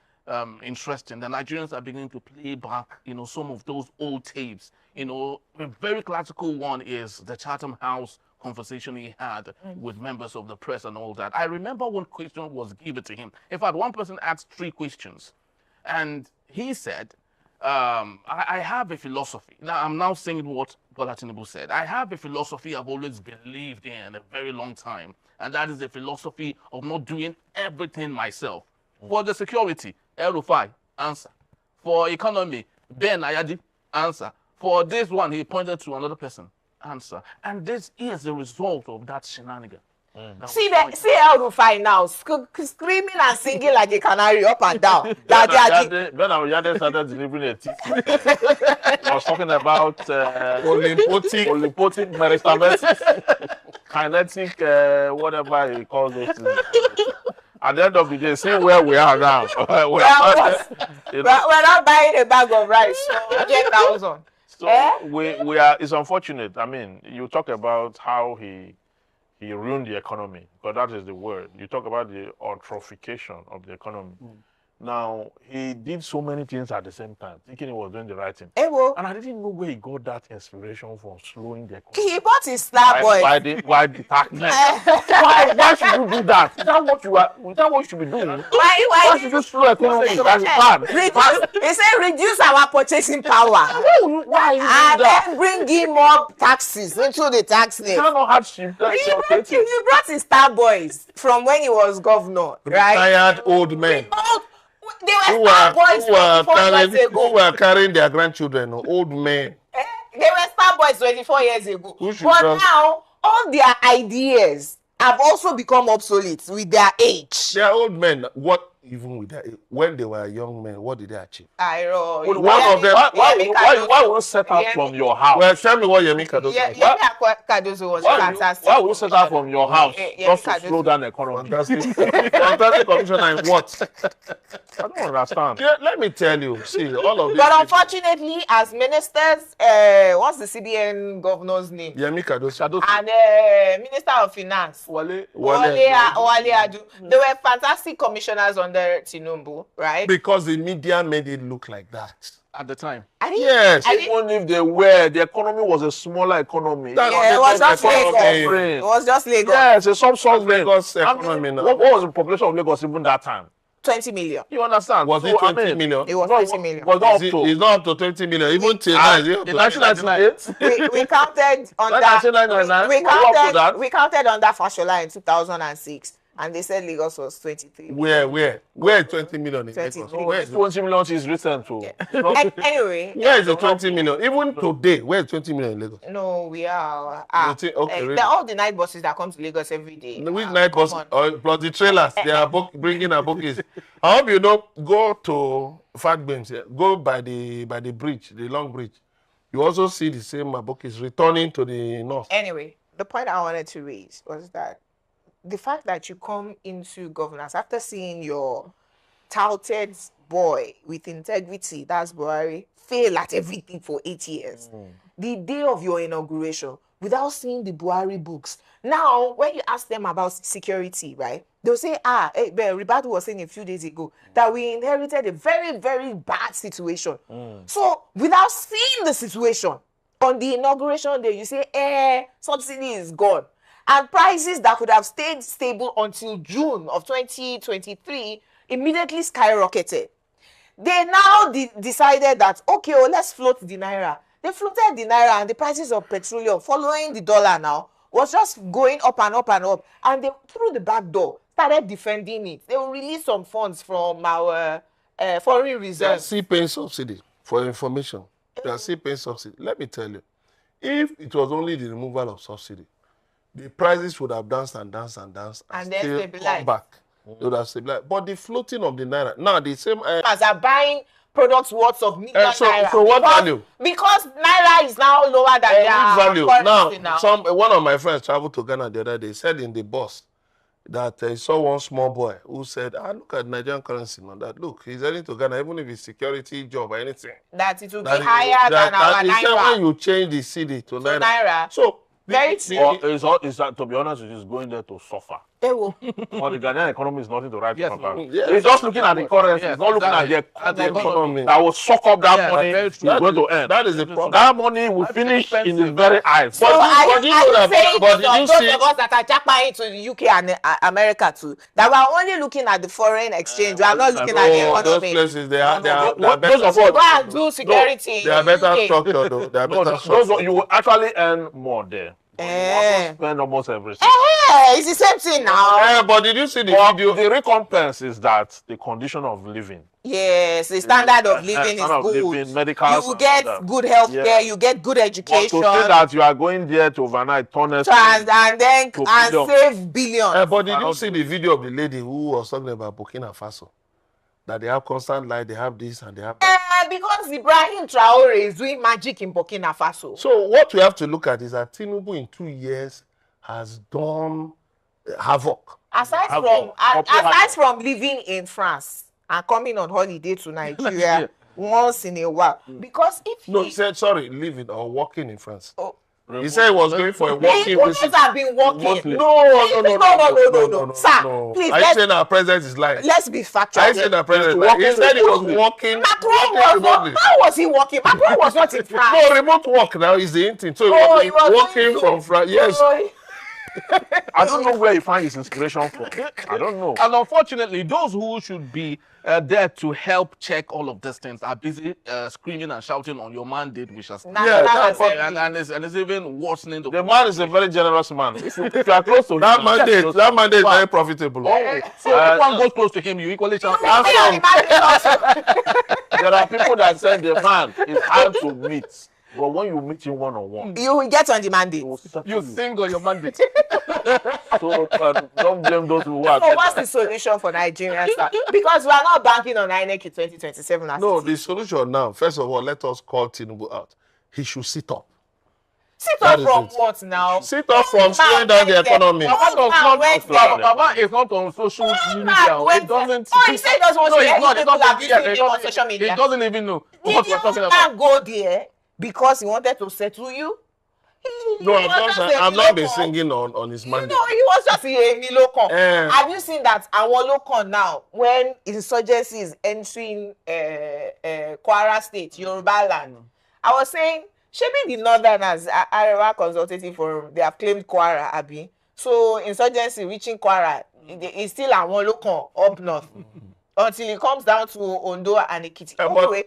Speaker 1: interesting that Nigerians are beginning to play back, you know, some of those old tapes. You know, a very classical one is the Chatham House conversation he had with members of the press and all that. I remember one question was given to him. In fact, one person asked 3 questions, and he said, I have a philosophy. Now, I'm now saying what President Tinubu said. I have a philosophy I've always believed in a very long time, and that is the philosophy of not doing everything myself. For the security, El-Rufai, answer. For economy, Ben Ayadi, answer. For this one, he pointed to another person, answer. And this is the result of that shenanigan.
Speaker 3: See El-Rufai now screaming and singing like a canary up and down.
Speaker 2: When I started delivering a ticket, I was talking about polypotic meristematic, kinetic, whatever he calls it. At the end of the day, see where we are now. We're
Speaker 3: not buying a bag of rice. 10,000.
Speaker 2: So we are. It's unfortunate. I mean, you talk about how he ruined the economy, but that is the word. You talk about the eutrophication of the economy. Now, he did so many things at the same time, thinking he was doing the right thing. And I didn't know where he got that inspiration from slowing the economy.
Speaker 3: He bought his star boy.
Speaker 2: Why the taxes? Why should you do that? Is that what you should be doing? Why should you slow economy? That's bad.
Speaker 3: He said reduce our purchasing power.
Speaker 2: Why you do
Speaker 3: that? And then bring in more taxes into the tax list.
Speaker 2: He
Speaker 3: brought his star boys from when he was governor, right?
Speaker 4: Retired old men.
Speaker 3: They were star boys 24 years ago.
Speaker 4: Who were carrying their grandchildren, old men.
Speaker 3: They were star boys 24 years ago. But now, all their ideas have also become obsolete with their age.
Speaker 4: They are old men. What, even with their age, when they were young men, what did they achieve?
Speaker 3: I know.
Speaker 2: One of them. Why will you set out from your house?
Speaker 4: Well, tell me what Emeka does.
Speaker 3: Emeka was fantastic.
Speaker 2: Why will you set out from your house just to slow down the economy?
Speaker 4: Fantastic commissioner in what?
Speaker 2: I don't understand.
Speaker 4: Yeah, let me tell you. See, all of this.
Speaker 3: But unfortunately, as ministers, what's the CBN governor's name?
Speaker 4: Emeka does.
Speaker 3: And Minister of Finance. Wale Adu. They were fantastic commissioners under Tinubu, right?
Speaker 4: Because the media made it look like that
Speaker 1: at the time.
Speaker 4: Yes.
Speaker 2: Even if they were, the economy was a smaller economy.
Speaker 3: It was just Lagos. It was just Lagos.
Speaker 2: Yes, a sub
Speaker 4: Lagos economy.
Speaker 2: What was the population of Lagos even that time?
Speaker 3: 20 million.
Speaker 2: You understand?
Speaker 4: Was it 20 million?
Speaker 3: It was 20 million.
Speaker 4: It's not up to 20 million. Even till now,
Speaker 2: in 1998.
Speaker 3: We counted on that. We counted on that Fashola in 2006. And they said Lagos was 23 million.
Speaker 4: Where 20 million in Lagos?
Speaker 2: Where 20 million is recent too.
Speaker 3: Yeah. Anyway.
Speaker 4: Where is the 20 million? Even today, where is 20 million in Lagos?
Speaker 3: No, we are.
Speaker 4: Really?
Speaker 3: All the night buses that come to Lagos every day.
Speaker 4: Which night bus? Plus the trailers. They are bringing our bookies. I hope you know, go to Fat Beams. Go by the bridge, the long bridge. You also see the same Abokis returning to the north.
Speaker 3: Anyway, the point I wanted to raise was that the fact that you come into governance after seeing your touted boy with integrity, that's Buhari, fail at everything for 8 years. The day of your inauguration, without seeing the Buhari books. Now, when you ask them about security, right, they'll say, Ribadu was saying a few days ago that we inherited a very, very bad situation. So, without seeing the situation, on the inauguration day, you say, subsidy is gone. And prices that could have stayed stable until June of 2023 immediately skyrocketed. They now decided that, okay, let's float the Naira. They floated the Naira and the prices of petroleum following the dollar now was just going up and up and up. And they, through the back door, started defending it. They will release some funds from our foreign reserves.
Speaker 4: They are still paying subsidy for information. They are still paying subsidy. Let me tell you, if it was only the removal of subsidy, the prices would have danced and danced and danced and
Speaker 3: then
Speaker 4: still come back. They would have stabilized. But the floating of the naira, now the same...
Speaker 3: as are buying products worth of million naira.
Speaker 4: So what value?
Speaker 3: Because naira is now lower than their
Speaker 4: value.
Speaker 3: Now,
Speaker 4: one of my friends traveled to Ghana the other day. He said in the bus that he saw one small boy who said, look at Nigerian currency now. That look, he's heading to Ghana, even if it's security job or anything.
Speaker 3: That it will be higher than our naira.
Speaker 4: He said when you change the CD to naira. So
Speaker 3: very true.
Speaker 2: To be honest, it is going there to suffer.
Speaker 3: They will.
Speaker 2: But the Ghanaian economy is nothing to write about.
Speaker 4: Yes.
Speaker 2: It's just looking at the currency. It's not looking at the economy that will suck up that money. It's going to end.
Speaker 4: That is the problem.
Speaker 2: That money will finish in his very eyes.
Speaker 3: So but did you see those of us that are jackpotting to the UK and America too, that we are only looking at the foreign exchange. We are not looking at the economy.
Speaker 4: Those places, they are
Speaker 2: those of us
Speaker 3: go and do security.
Speaker 4: They are better structured though. They are better structured.
Speaker 2: You will actually earn more there. You spend almost everything.
Speaker 3: It's the same thing now.
Speaker 4: But did you see the video?
Speaker 2: The recompense is that the condition of living.
Speaker 3: Yes, the standard of living is good. You will get good health care, you get good education.
Speaker 2: But to say that you are going there to overnight, honestly,
Speaker 3: and then save billions.
Speaker 4: But did you see the video of the lady who was talking about Burkina Faso? That they have constant light, they have this and they have that.
Speaker 3: Because Ibrahim Traore is doing magic in Burkina Faso.
Speaker 4: So what we have to look at is that Tinubu in 2 years has done havoc.
Speaker 3: Aside from living in France and coming on holiday to Nigeria once in a while. Because if
Speaker 4: he said, living or working in France. He said he was going for a walking visit.
Speaker 3: Have been walking.
Speaker 4: No.
Speaker 3: Sir, please.
Speaker 4: Are you saying our president is lying?
Speaker 3: Let's be factual.
Speaker 4: Are you saying our president? He said he was walking.
Speaker 3: Macron was not. How was he walking? Macron was not in France.
Speaker 4: No, remote work now is the thing. So he was walking from France. Yes.
Speaker 2: I don't know where he finds his inspiration from. I don't know.
Speaker 1: And unfortunately, those who should be there to help check all of these things are busy screaming and shouting on your mandate, which has and it's even worsening.
Speaker 2: The man is a very generous man. If you are close to
Speaker 4: that mandate is very profitable.
Speaker 1: So if one goes close to him, you equally shout.
Speaker 2: There are people that say the man is hard to meet. But when you meet him one-on-one,
Speaker 3: you will get on the mandate.
Speaker 1: You sing on your mandate.
Speaker 2: So don't blame those who are.
Speaker 3: So what's the solution for Nigerians? Because we are not banking on INEC in 2027.
Speaker 4: No, the solution now, first of all, let us call Tinubu out. He should sit up.
Speaker 3: Sit up from what now?
Speaker 4: Sit up from slowing down the economy.
Speaker 1: Baba is not on social media. It doesn't.
Speaker 3: He said he doesn't want to on social media.
Speaker 1: He doesn't even know what we're talking about.
Speaker 3: He can't go there because he wanted to settle you.
Speaker 4: No, I'm not been singing on his mandate.
Speaker 3: No, he was just a Milocon. Have you seen that our Locon now, when insurgency is entering Kwara State, Yoruba land? I was saying, maybe the Northerners, Arewa Consultative Forum, they have claimed Kwara, Abi. So insurgency reaching Kwara, it's still our Locon up north. Until it comes down to Ondo and Ekiti.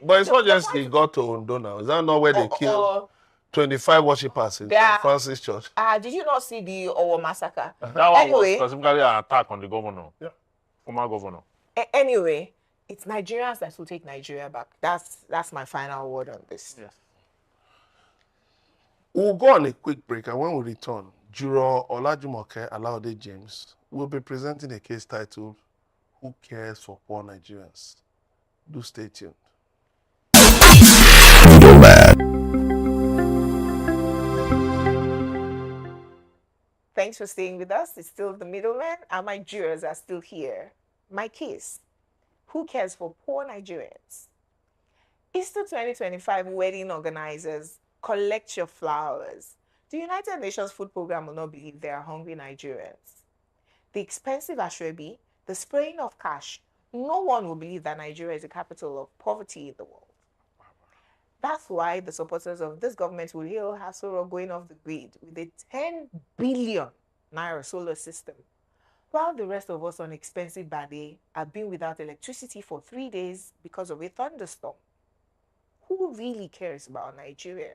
Speaker 4: But insurgency got to Ondo now. Is that not where they killed 25 worshippers in Francis Church?
Speaker 3: Did you not see the Owo massacre?
Speaker 2: That one was specifically an attack on the governor. Yeah. Former governor.
Speaker 3: Anyway, it's Nigerians that will take Nigeria back. That's my final word on this.
Speaker 1: Yes.
Speaker 4: We'll go on a quick break, and when we return, Juror Olajumoke Alaude James will be presenting a case titled "Who Cares for Poor Nigerians?" Do stay tuned.
Speaker 3: Thanks for staying with us. It's still the Middlemen, and my jurors are still here. My case: who cares for poor Nigerians? Easter 2025 wedding organizers, collect your flowers. The United Nations Food Program will not believe there are hungry Nigerians. The expensive ashrebi, the spraying of cash, no one will believe that Nigeria is the capital of poverty in the world. That's why the supporters of this government will hail Hasoro going off the grid with a 10 billion naira solar system, while the rest of us on expensive Bade have been without electricity for 3 days because of a thunderstorm. Who really cares about Nigeria?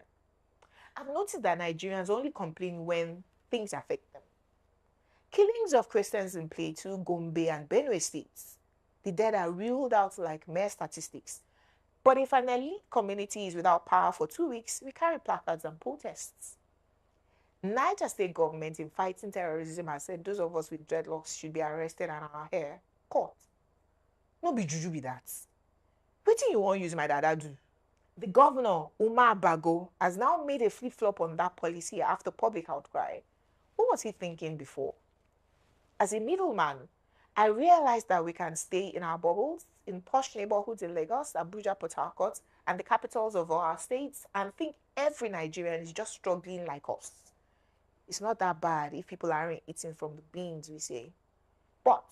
Speaker 3: I've noticed that Nigerians only complain when things affect them. Killings of Christians in Plateau, Gombe, and Benue states. The dead are ruled out like mere statistics. But if an elite community is without power for 2 weeks, we carry placards and protests. Niger state government in fighting terrorism has said those of us with dreadlocks should be arrested and our hair caught. No be juju be that. Wetin you wan use my dada do? The governor, Umar Bago, has now made a flip-flop on that policy after public outcry. What was he thinking before? As a middleman, I realized that we can stay in our bubbles, in posh neighborhoods in Lagos, Abuja, Port Harcourt, and the capitals of our states, and think every Nigerian is just struggling like us. It's not that bad if people aren't eating from the beans, we say. But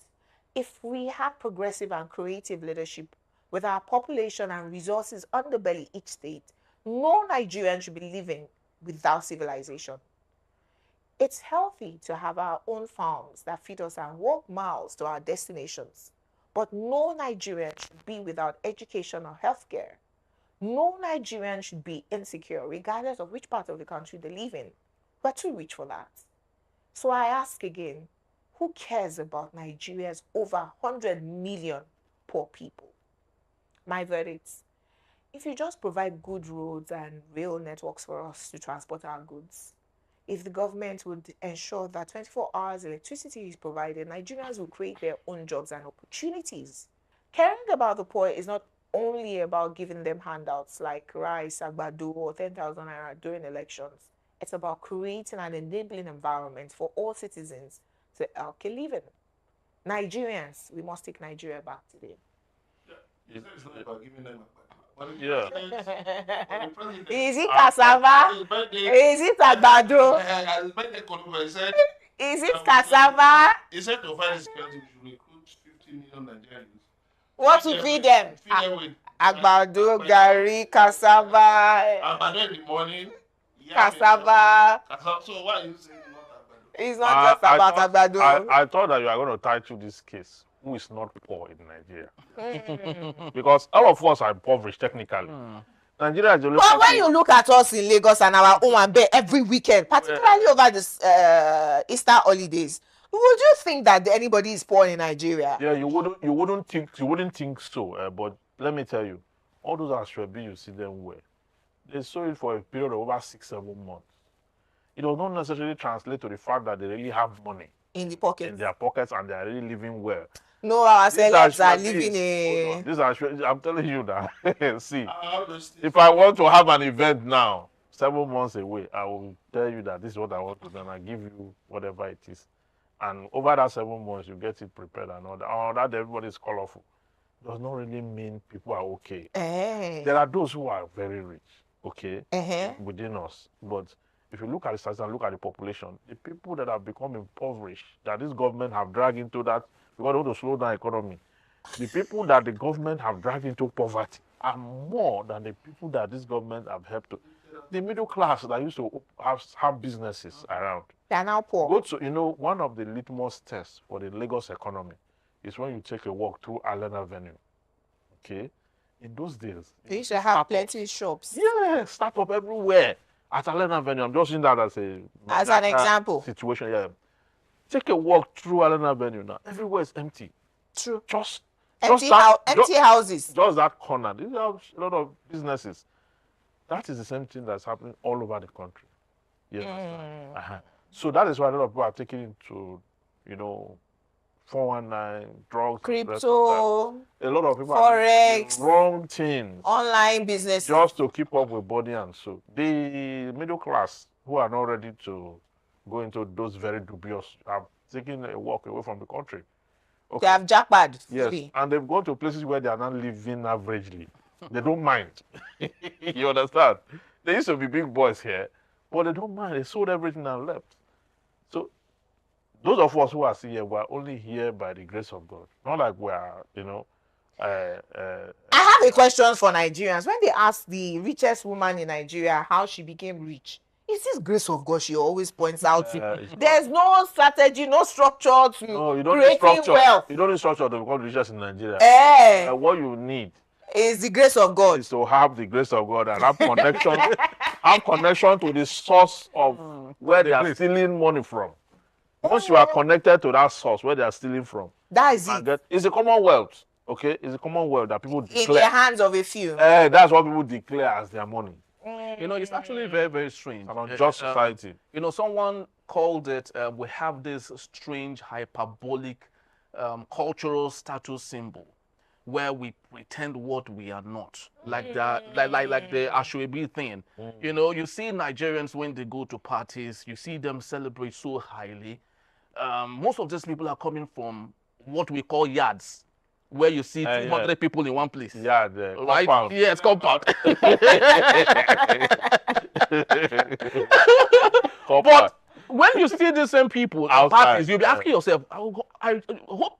Speaker 3: if we have progressive and creative leadership with our population and resources underbelly each state, no Nigerian should be living without civilization. It's healthy to have our own farms that feed us and walk miles to our destinations. But no Nigerian should be without education or healthcare. No Nigerian should be insecure, regardless of which part of the country they live in. We're too rich for that. So I ask again, who cares about Nigeria's over 100 million poor people? My verdict: if you just provide good roads and rail networks for us to transport our goods, if the government would ensure that 24 hours electricity is provided, Nigerians will create their own jobs and opportunities. Caring about the poor is not only about giving them handouts like rice, agbado, or 10,000 naira during elections. It's about creating an enabling environment for all citizens to healthy living. Nigerians, we must take Nigeria back today.
Speaker 4: It's not about giving them
Speaker 2: Yeah.
Speaker 3: Is it cassava? Is it agbado? Is it cassava?
Speaker 4: He said to find security, we should recruit 50 million Nigerians.
Speaker 3: What to feed them?
Speaker 4: Feed them with
Speaker 3: Agbado, gari, cassava.
Speaker 4: Agbado in the morning.
Speaker 3: Cassava.
Speaker 4: So why are you saying not agbado?
Speaker 3: It's not just about agbado.
Speaker 2: I thought that you are going to title this case, "Who is not poor in Nigeria?" Because all of us are impoverished technically. Nigeria is the only
Speaker 3: But when you look at us in Lagos and our own and bed every weekend, particularly over this Easter holidays, would you think that anybody is poor in Nigeria?
Speaker 2: Yeah, you wouldn't think so. But let me tell you, all those Ashwebi you see them wear, they saw it for a period of over 6-7 months. It does not necessarily translate to the fact that they really have money
Speaker 3: in their
Speaker 2: pockets and they are really living well.
Speaker 3: No, our sellers are living a...
Speaker 2: I'm telling you that. See, if I want to have an event now, 7 months away, I will tell you that this is what I want to do, and I give you whatever it is. And over that 7 months, you get it prepared and all that. Oh, that everybody is colorful. Does not really mean people are okay. There are those who are very rich, okay, within us. But if you look at the statistics and look at the population, the people that have become impoverished, that this government have dragged into that, because they want to slow down the economy, the people that the government have dragged into poverty are more than the people that this government have helped to. The middle class that used to have businesses around.
Speaker 3: They are now poor.
Speaker 2: One of the litmus tests for the Lagos economy is when you take a walk through Allen Avenue. Okay? In those days,
Speaker 3: they used to have plenty of shops.
Speaker 2: Yeah, startup everywhere. At Allen Avenue, I'm just using that as
Speaker 3: an example.
Speaker 2: Situation, yeah. Take a walk through Allen Avenue now. Everywhere is empty.
Speaker 3: True.
Speaker 2: Empty
Speaker 3: houses.
Speaker 2: Just that corner. These are a lot of businesses. That is the same thing that's happening all over the country. Yeah. So that is why a lot of people are taking into, 419, drugs,
Speaker 3: crypto,
Speaker 2: a lot of people
Speaker 3: forex,
Speaker 2: are doing wrong things,
Speaker 3: online business,
Speaker 2: just to keep up with body and soul. The middle class who are not ready to go into those very dubious are taking a walk away from the country. Okay.
Speaker 3: They have jackpot.
Speaker 2: Yes, and they've gone to places where they are not living averagely. They don't mind. You understand? They used to be big boys here, but they don't mind. They sold everything and left. So those of us who are still here, we are only here by the grace of God. Not like we are, I
Speaker 3: have a question for Nigerians. When they ask the richest woman in Nigeria how she became rich, it's this grace of God she always points out to. There's no strategy, no structure to creating wealth.
Speaker 2: You don't need structure to become richest in Nigeria. What you need
Speaker 3: is the grace of God.
Speaker 2: Is to have the grace of God and have connection, have connection to the source of where they are stealing money from. Once you are connected to that source where they are stealing from,
Speaker 3: that is it.
Speaker 2: It's a commonwealth, okay? It's a commonwealth that people declare.
Speaker 3: In the hands of a few.
Speaker 2: That's what people declare as their money.
Speaker 1: You know, it's actually very, very strange.
Speaker 2: An unjust society.
Speaker 1: You know, someone called it, we have this strange hyperbolic cultural status symbol where we pretend what we are not, like the Ashwebi thing. You know, you see Nigerians when they go to parties, you see them celebrate so highly. Most of these people are coming from what we call yards, where you see 200 people in one place.
Speaker 2: Yeah,
Speaker 1: right?
Speaker 2: Compound.
Speaker 1: Yes, compound. But when you see the same people at parties, you'll be asking yourself, I hope.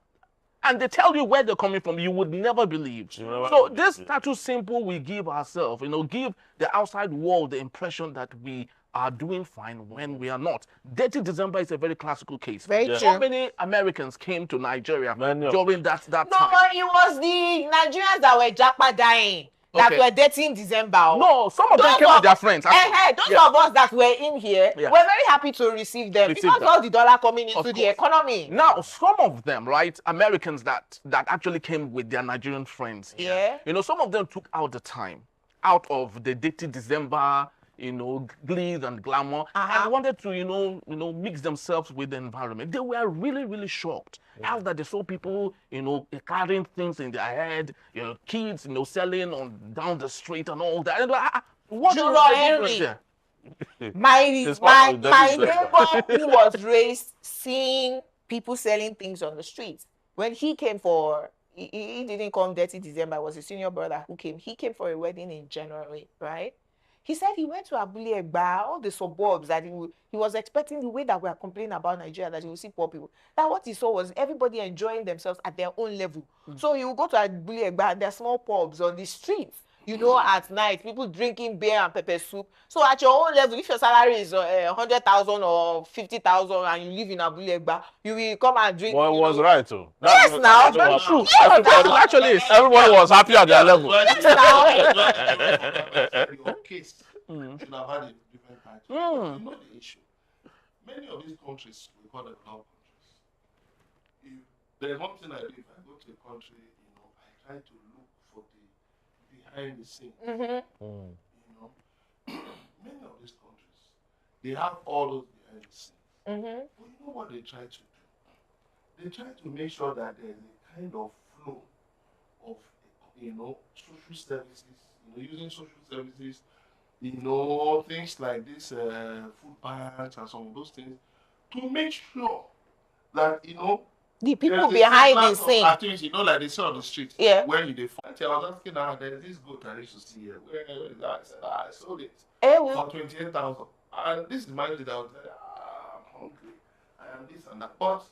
Speaker 1: And they tell you where they're coming from, you would never believe. So this status symbol we give ourselves, you know, give the outside world the impression that we are doing fine when we are not. Dirty December is a very classical case.
Speaker 3: Very true.
Speaker 1: So many Americans came to Nigeria during that time.
Speaker 3: No, but it was the Nigerians that were japa dying. That were dating December.
Speaker 1: No, some of them came with their friends.
Speaker 3: Those of us that were in here, we're very happy to receive them because all the dollar coming into the economy.
Speaker 1: Now, some of them, right, Americans that actually came with their Nigerian friends.
Speaker 3: Yeah.
Speaker 1: You know, some of them took out the time out of the dating December, you know, glee and glamour, and wanted to, you know, mix themselves with the environment. They were really, really shocked after they saw people, you know, carrying things in their head, you know, kids, you know, selling on down the street and all that. And what
Speaker 3: Juror Henry, my neighbor who was raised seeing people selling things on the streets. When he came for, he didn't come Dirty December. It was his senior brother who came. He came for a wedding in January, right? He said he went to Abule Egba, all the suburbs, that he was expecting the way that we are complaining about Nigeria, that he will see poor people. That what he saw was everybody enjoying themselves at their own level. So he will go to Abule Egba and there are small pubs on the streets, you know, at night, people drinking beer and pepper soup. So at your own level, if your salary is 100,000 or 50,000 and you live in Abule Egba, you will come and drink.
Speaker 2: Well, it was right too.
Speaker 3: Yes, now.
Speaker 1: That's true.
Speaker 2: Actually, everybody was happy at their level.
Speaker 3: Yes, now.
Speaker 4: Your case should have had a different title. You know the issue. Many of these countries, we call them developed countries. There's one thing I do if I go to a country, you know, I try to look for the behind the scenes. You know, many of these countries, they have all those behind the scenes. But you know what they try to do? They try to make sure that there's a kind of flow of, you know, social services, you know, using social services, you know, things like this, food banks and some of those things, to make sure that, you know,
Speaker 3: the people behind the scene.
Speaker 4: Activities, you know, like they say on the street.
Speaker 3: Yeah.
Speaker 4: When they find, I was asking her, there's this goat I used to see here. Where is that? I said, I sold it for 28,000. And this is my that I was like, I'm hungry. I am this and that. But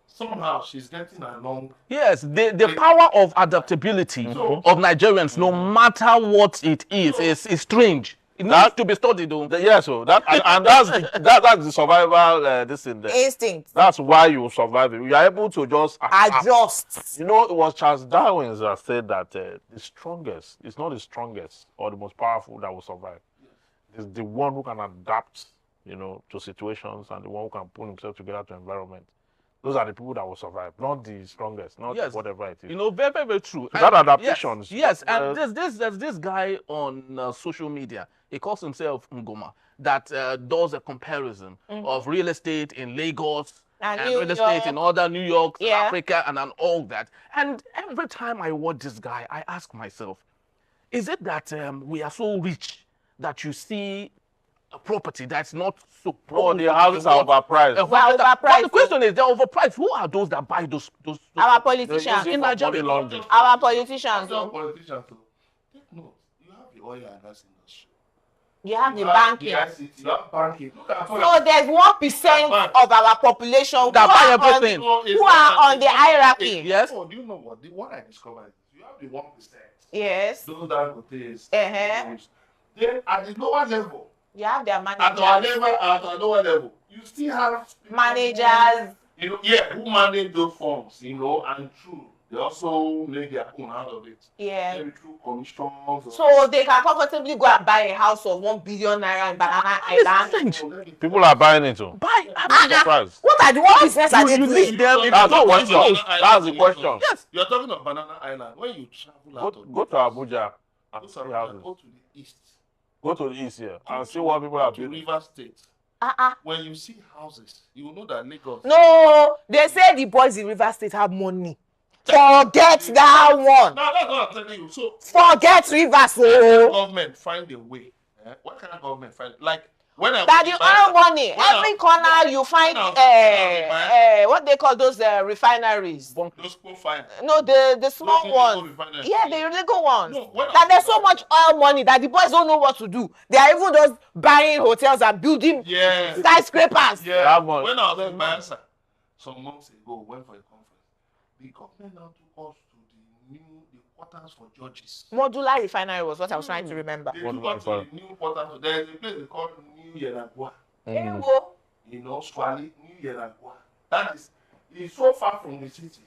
Speaker 4: somehow she's getting along.
Speaker 1: Yes, the power of adaptability of Nigerians, no matter what it is strange. It needs to be studied, though.
Speaker 2: Yes, so that's the survival
Speaker 3: instinct.
Speaker 2: That's why you survive. You are able to just
Speaker 3: adjust.
Speaker 2: You know, it was Charles Darwin that said that the strongest is not the strongest or the most powerful that will survive. It's the one who can adapt, you know, to situations and the one who can pull himself together to environment. Those are the people that will survive, not the strongest, not whatever it is.
Speaker 1: You know, very, very, very true.
Speaker 2: So that adaptations.
Speaker 1: Yes, and there's this guy on social media. He calls himself Ngoma that does a comparison of real estate in Lagos and real estate in other New York, South Africa, and all that. And every time I watch this guy, I ask myself, is it that we are so rich that you see a property that's not so
Speaker 2: the houses are overpriced.
Speaker 1: But the question is, they're overpriced. Who are those that buy those
Speaker 3: our politicians
Speaker 1: in Nigeria?
Speaker 3: Our politicians.
Speaker 4: Politicians. Take note. You have the oil and gas industry.
Speaker 3: You have the banking.
Speaker 4: You have banking.
Speaker 3: So there's 1% of our population
Speaker 1: that buy everything.
Speaker 3: Who are on the hierarchy.
Speaker 4: Yes. Oh, do you know what I discovered? You have the 1%.
Speaker 3: Yes.
Speaker 4: Those that hotels.
Speaker 3: Then
Speaker 4: at the lower level.
Speaker 3: You have their managers.
Speaker 4: At our lower level, you still have
Speaker 3: managers.
Speaker 4: You know, who manage those funds, you know, and true. They also make their own out of it.
Speaker 3: Yeah.
Speaker 4: Maybe through commissions.
Speaker 3: So they can comfortably go and buy a house of 1 billion naira in Banana Island.
Speaker 2: People are buying it too. I'm surprised.
Speaker 3: What are the business are they doing?
Speaker 2: That's the question. That's the question.
Speaker 4: Yes. You're talking of Banana Island. When you travel out of
Speaker 2: go to Abuja and see houses.
Speaker 4: Go to the east.
Speaker 2: Go to the east here and see what people are
Speaker 4: building.
Speaker 2: building.
Speaker 4: River State. When you see houses, you will know that Lagos.
Speaker 3: No, they say the boys in River State have money. Forget that one.
Speaker 4: No, that's what I'm telling you. So
Speaker 3: forget River State.
Speaker 4: Government find a way. What kind of government find? Like when I
Speaker 3: that you earn money. Every corner you find what they call those refineries.
Speaker 4: Those fire.
Speaker 3: No, the small ones. Yeah, the illegal ones. No, that there's so much oil money that the boys don't know what to do. They are even just buying hotels and building skyscrapers.
Speaker 4: Yeah. When I was in Bayelsa some months ago, went for a conference. The government now took us to the quarters for judges.
Speaker 3: Modular refinery was what I was trying to remember.
Speaker 4: They took us to the new quarters. There's a place they call New Yeragua. You know, Swali, New Yeragua. That is, it's so far from the city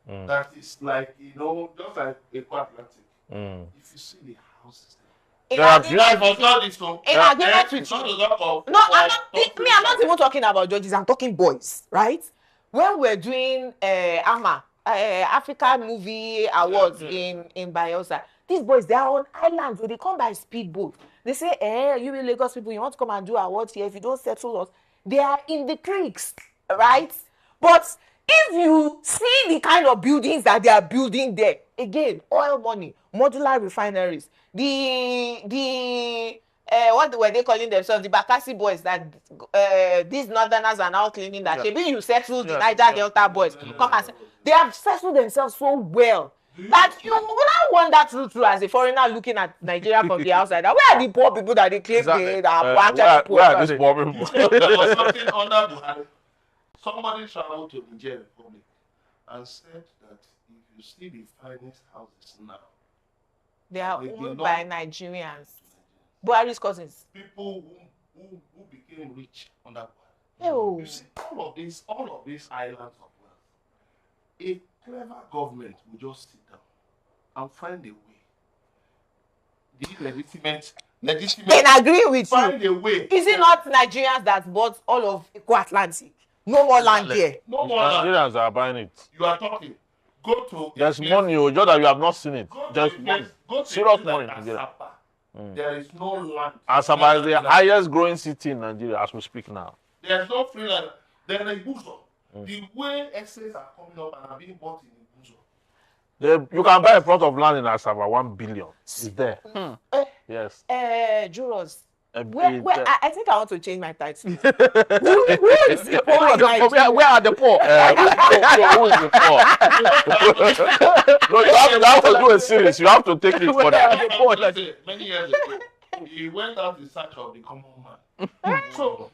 Speaker 4: that it's like, you know, just like Atlantic. If you see the houses there. In agreement with you. No, I'm
Speaker 3: not even talking about judges. I'm talking boys, right? When we're doing African Movie Awards in Bayelsa, these boys, they are on islands where they come by speedboat. They say, you Lagos people, you want to come and do awards here. If you don't settle us, they are in the creeks, right? But if you see the kind of buildings that they are building there, again, oil money, modular refineries, what were they calling themselves? The Bakassi boys that these northerners are now claiming that maybe you settled the Niger Delta boys. Come and say, they have settled themselves so well that you will not wonder true as a foreigner looking at Nigeria from the outside. Where are the poor people that they claim they are actually poor?
Speaker 2: Where are these poor people?
Speaker 4: There was something under Buhari. Somebody traveled to Nigerian Republic and said that if you see the finest houses now,
Speaker 3: they are owned by Nigerians. Buhari's cousins.
Speaker 4: People who became rich on that
Speaker 3: one. Oh.
Speaker 4: You see, all of these islands of wealth, a clever government will just sit down and find a way. The legitimate.
Speaker 3: Can agree with
Speaker 4: find
Speaker 3: you.
Speaker 4: A way.
Speaker 3: Is it not Nigerians that bought all of Atlantic? No more land there.
Speaker 4: No more land.
Speaker 2: Nigerians are buying it.
Speaker 4: You are talking. Go to.
Speaker 2: There's money, just that you have not seen it. There's money. Serious money.
Speaker 4: There is no land.
Speaker 2: Asaba is the highest growing city in Nigeria as we speak now.
Speaker 4: There's no free land. There is a Buzo. The way essays are coming up and are being bought in the Buzo.
Speaker 2: You can buy a plot of land in Asaba, 1 billion. It's there. Yes.
Speaker 3: Jurors. I think I want to change my title. Who is the poor?
Speaker 2: Where are the poor? Who is the poor? No, you have to do a series. You have to take it for that.
Speaker 4: Many years ago, he went out in search of the common man. So,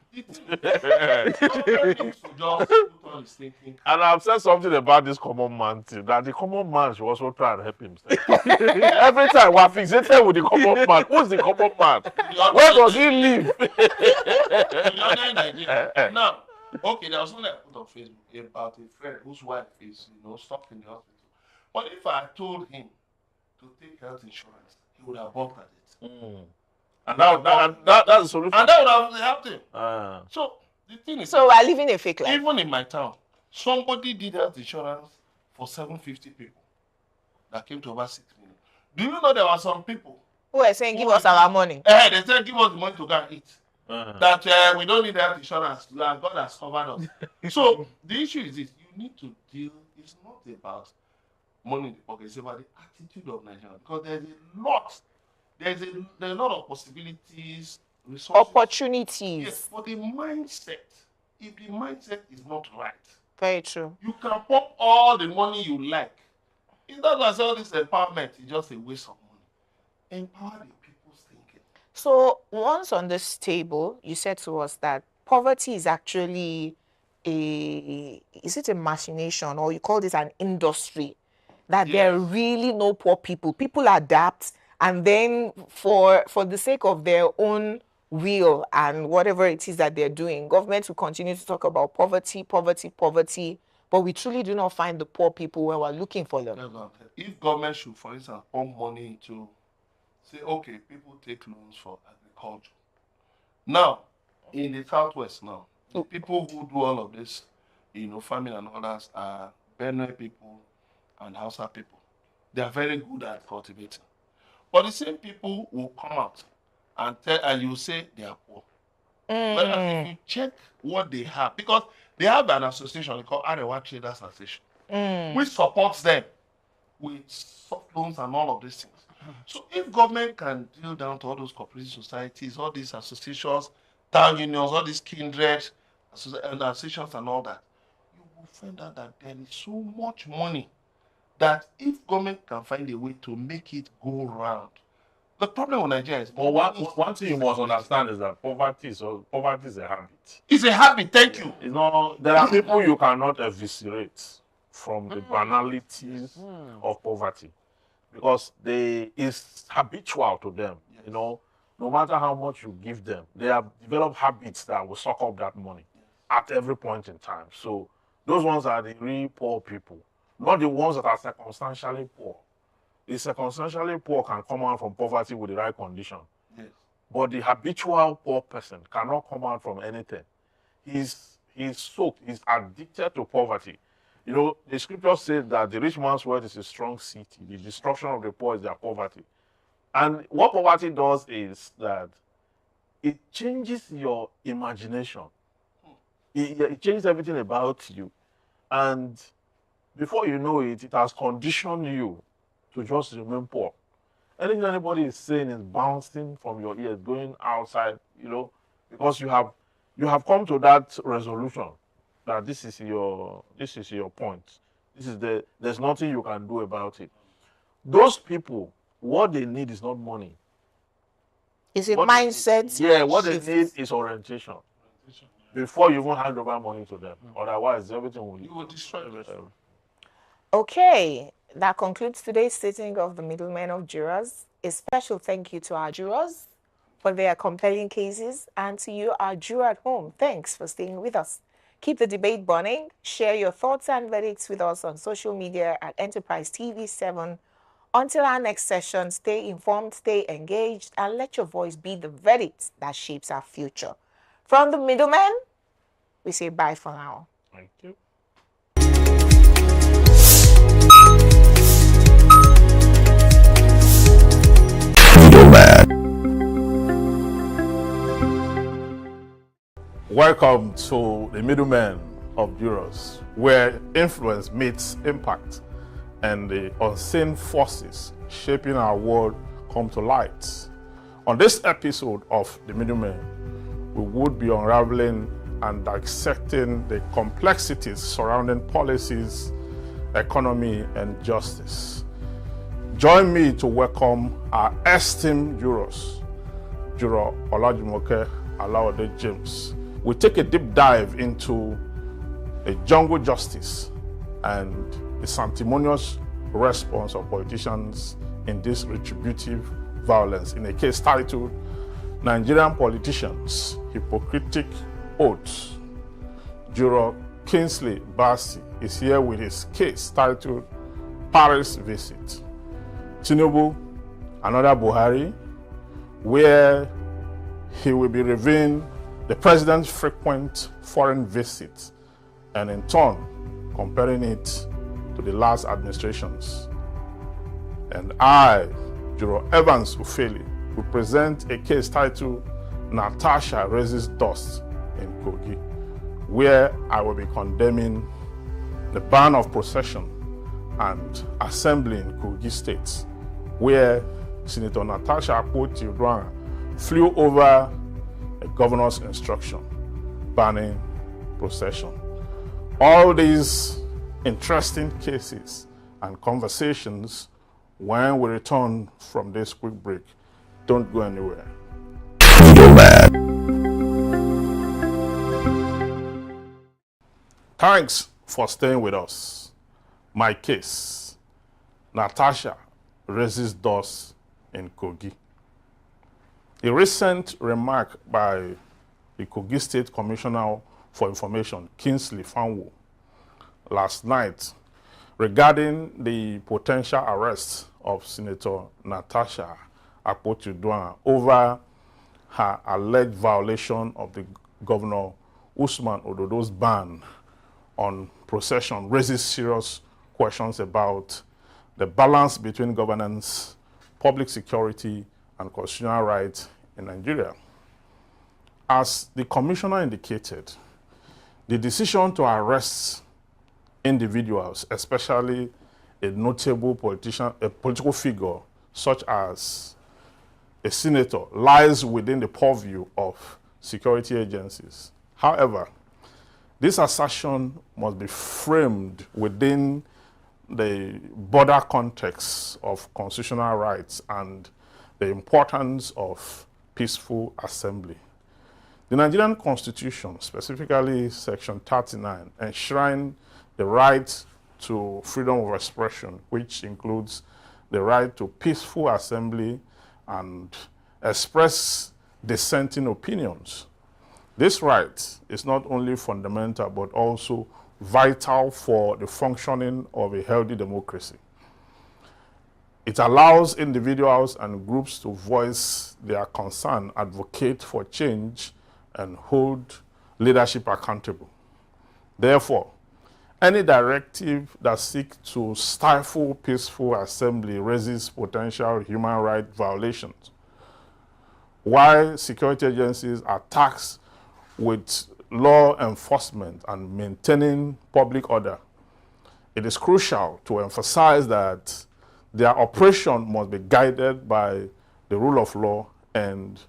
Speaker 2: and I've said something about this common man thing, that the common man should also try and help himself. Every time we're fixated with the common man. Who's the common man? Where does he live?
Speaker 4: Now, okay, there was something I put on Facebook about a friend whose wife is, stuck in the hospital. But if I told him to take health insurance, he would have balked at it.
Speaker 2: And that's the solution.
Speaker 4: And that would have helped him. So the thing is,
Speaker 3: so we're living a fake life.
Speaker 4: Even in my town, somebody did health insurance for 750 people that came to over 6 million. Do you know there were some people
Speaker 3: who were saying, give us our money?
Speaker 4: They said, give us the money to go and eat. That we don't need health insurance. God has covered us. So the issue is this: you need to deal. It's not about money in the pocket. It's about the attitude of Nigeria, because there's a lot of possibilities, resources,
Speaker 3: opportunities.
Speaker 4: Yes, for the mindset. If the mindset is not right,
Speaker 3: very true.
Speaker 4: You can pump all the money you like. It's not like all this empowerment is just a waste of money. Empower the people's thinking.
Speaker 3: So once on this table, you said to us that poverty is actually is it a machination, or you call it an industry? That there are really no poor people. People adapt, and then for the sake of their own will and whatever it is that they're doing, government will continue to talk about poverty, poverty, poverty, but we truly do not find the poor people when we're looking for them.
Speaker 4: If government should, for instance, pump money into, say, okay, people take loans for agriculture. Now, in the Southwest now, the people who do all of this, farming and others are Benue people and Hausa people. They are very good at cultivating. But the same people will come out and you say they are poor. But if you check what they have, because they have an association called Arewa Traders Association, which supports them with soft loans and all of these things. So if government can drill down to all those cooperative societies, all these associations, town unions, all these kindred associations and all that, you will find out that there is so much money that if government can find a way to make it go round. The problem with Nigeria is...
Speaker 2: Well, one thing you must understand is that poverty is a habit.
Speaker 4: It's a habit, thank you.
Speaker 2: There are people you cannot eviscerate from the banalities of poverty because it's habitual to them. Yes. No matter how much you give them, they have developed habits that will suck up that money at every point in time. So those ones are the really poor people, not the ones that are circumstantially poor. The circumstantially poor can come out from poverty with the right condition. Yes. But the habitual poor person cannot come out from anything. He's soaked, he's addicted to poverty. The scripture says that the rich man's wealth is a strong city. The destruction of the poor is their poverty. And what poverty does is that it changes your imagination. It changes everything about you. And before you know it, it has conditioned you to just remain poor. Anything anybody is saying is bouncing from your ears, going outside, because you have come to that resolution that this is your point. There's nothing you can do about it. Those people, what they need is not money.
Speaker 3: It's a mindset.
Speaker 2: What they need is orientation. Before you even hand over money to them. Otherwise, everything will...
Speaker 4: You will destroy everything.
Speaker 3: Okay. That concludes today's sitting of the Middlemen of Jurors. A special thank you to our jurors for their compelling cases, and to you, our juror at home. Thanks for staying with us. Keep the debate burning. Share your thoughts and verdicts with us on social media at Enterprise TV 7. Until our next session, stay informed, stay engaged, and let your voice be the verdict that shapes our future. From the Middlemen, we say bye for now.
Speaker 2: Thank you. Welcome to the Middlemen of Jurors, where influence meets impact and the unseen forces shaping our world come to light. On this episode of the Middlemen, we would be unraveling and dissecting the complexities surrounding policies, economy, and justice. Join me to welcome our esteemed jurors, Juror Olajumoke, Alawade James. We take a deep dive into a jungle justice and the sanctimonious response of politicians in this retributive violence in a case titled Nigerian Politicians, Hypocritic Oaths. Juror Kingsley Bassey is here with his case titled Paris Visit. Tinubu, another Buhari, where he will be reviewing the president's frequent foreign visits and in turn comparing it to the last administrations. And I, Juror Evans Ufeli, will present a case titled Natasha Raises Dust in Kogi, where I will be condemning the ban of procession and assembly in Kogi State, where Senator Natasha Akpoti-Uduaghan flew over a governor's instruction banning procession. All these interesting cases and conversations when we return from this quick break. Don't go anywhere. Thanks for staying with us. My case, Natasha Raises Dust in Kogi. A recent remark by the Kogi State Commissioner for Information, Kingsley Fanwo, last night regarding the potential arrest of Senator Natasha Akpoti-Uduaghan over her alleged violation of the Governor Usman Ododo's ban on procession raises serious questions about the balance between governance, public security, and constitutional rights in Nigeria. As the commissioner indicated, the decision to arrest individuals, especially a notable political figure such as a senator, lies within the purview of security agencies. However, this assertion must be framed within the broader context of constitutional rights and the importance of peaceful assembly. The Nigerian Constitution, specifically Section 39, enshrines the right to freedom of expression, which includes the right to peaceful assembly and express dissenting opinions. This right is not only fundamental, but also vital for the functioning of a healthy democracy. It allows individuals and groups to voice their concern, advocate for change, and hold leadership accountable. Therefore, any directive that seeks to stifle peaceful assembly raises potential human rights violations. While security agencies are tasked with law enforcement and maintaining public order, it is crucial to emphasize that their operation must be guided by the rule of law and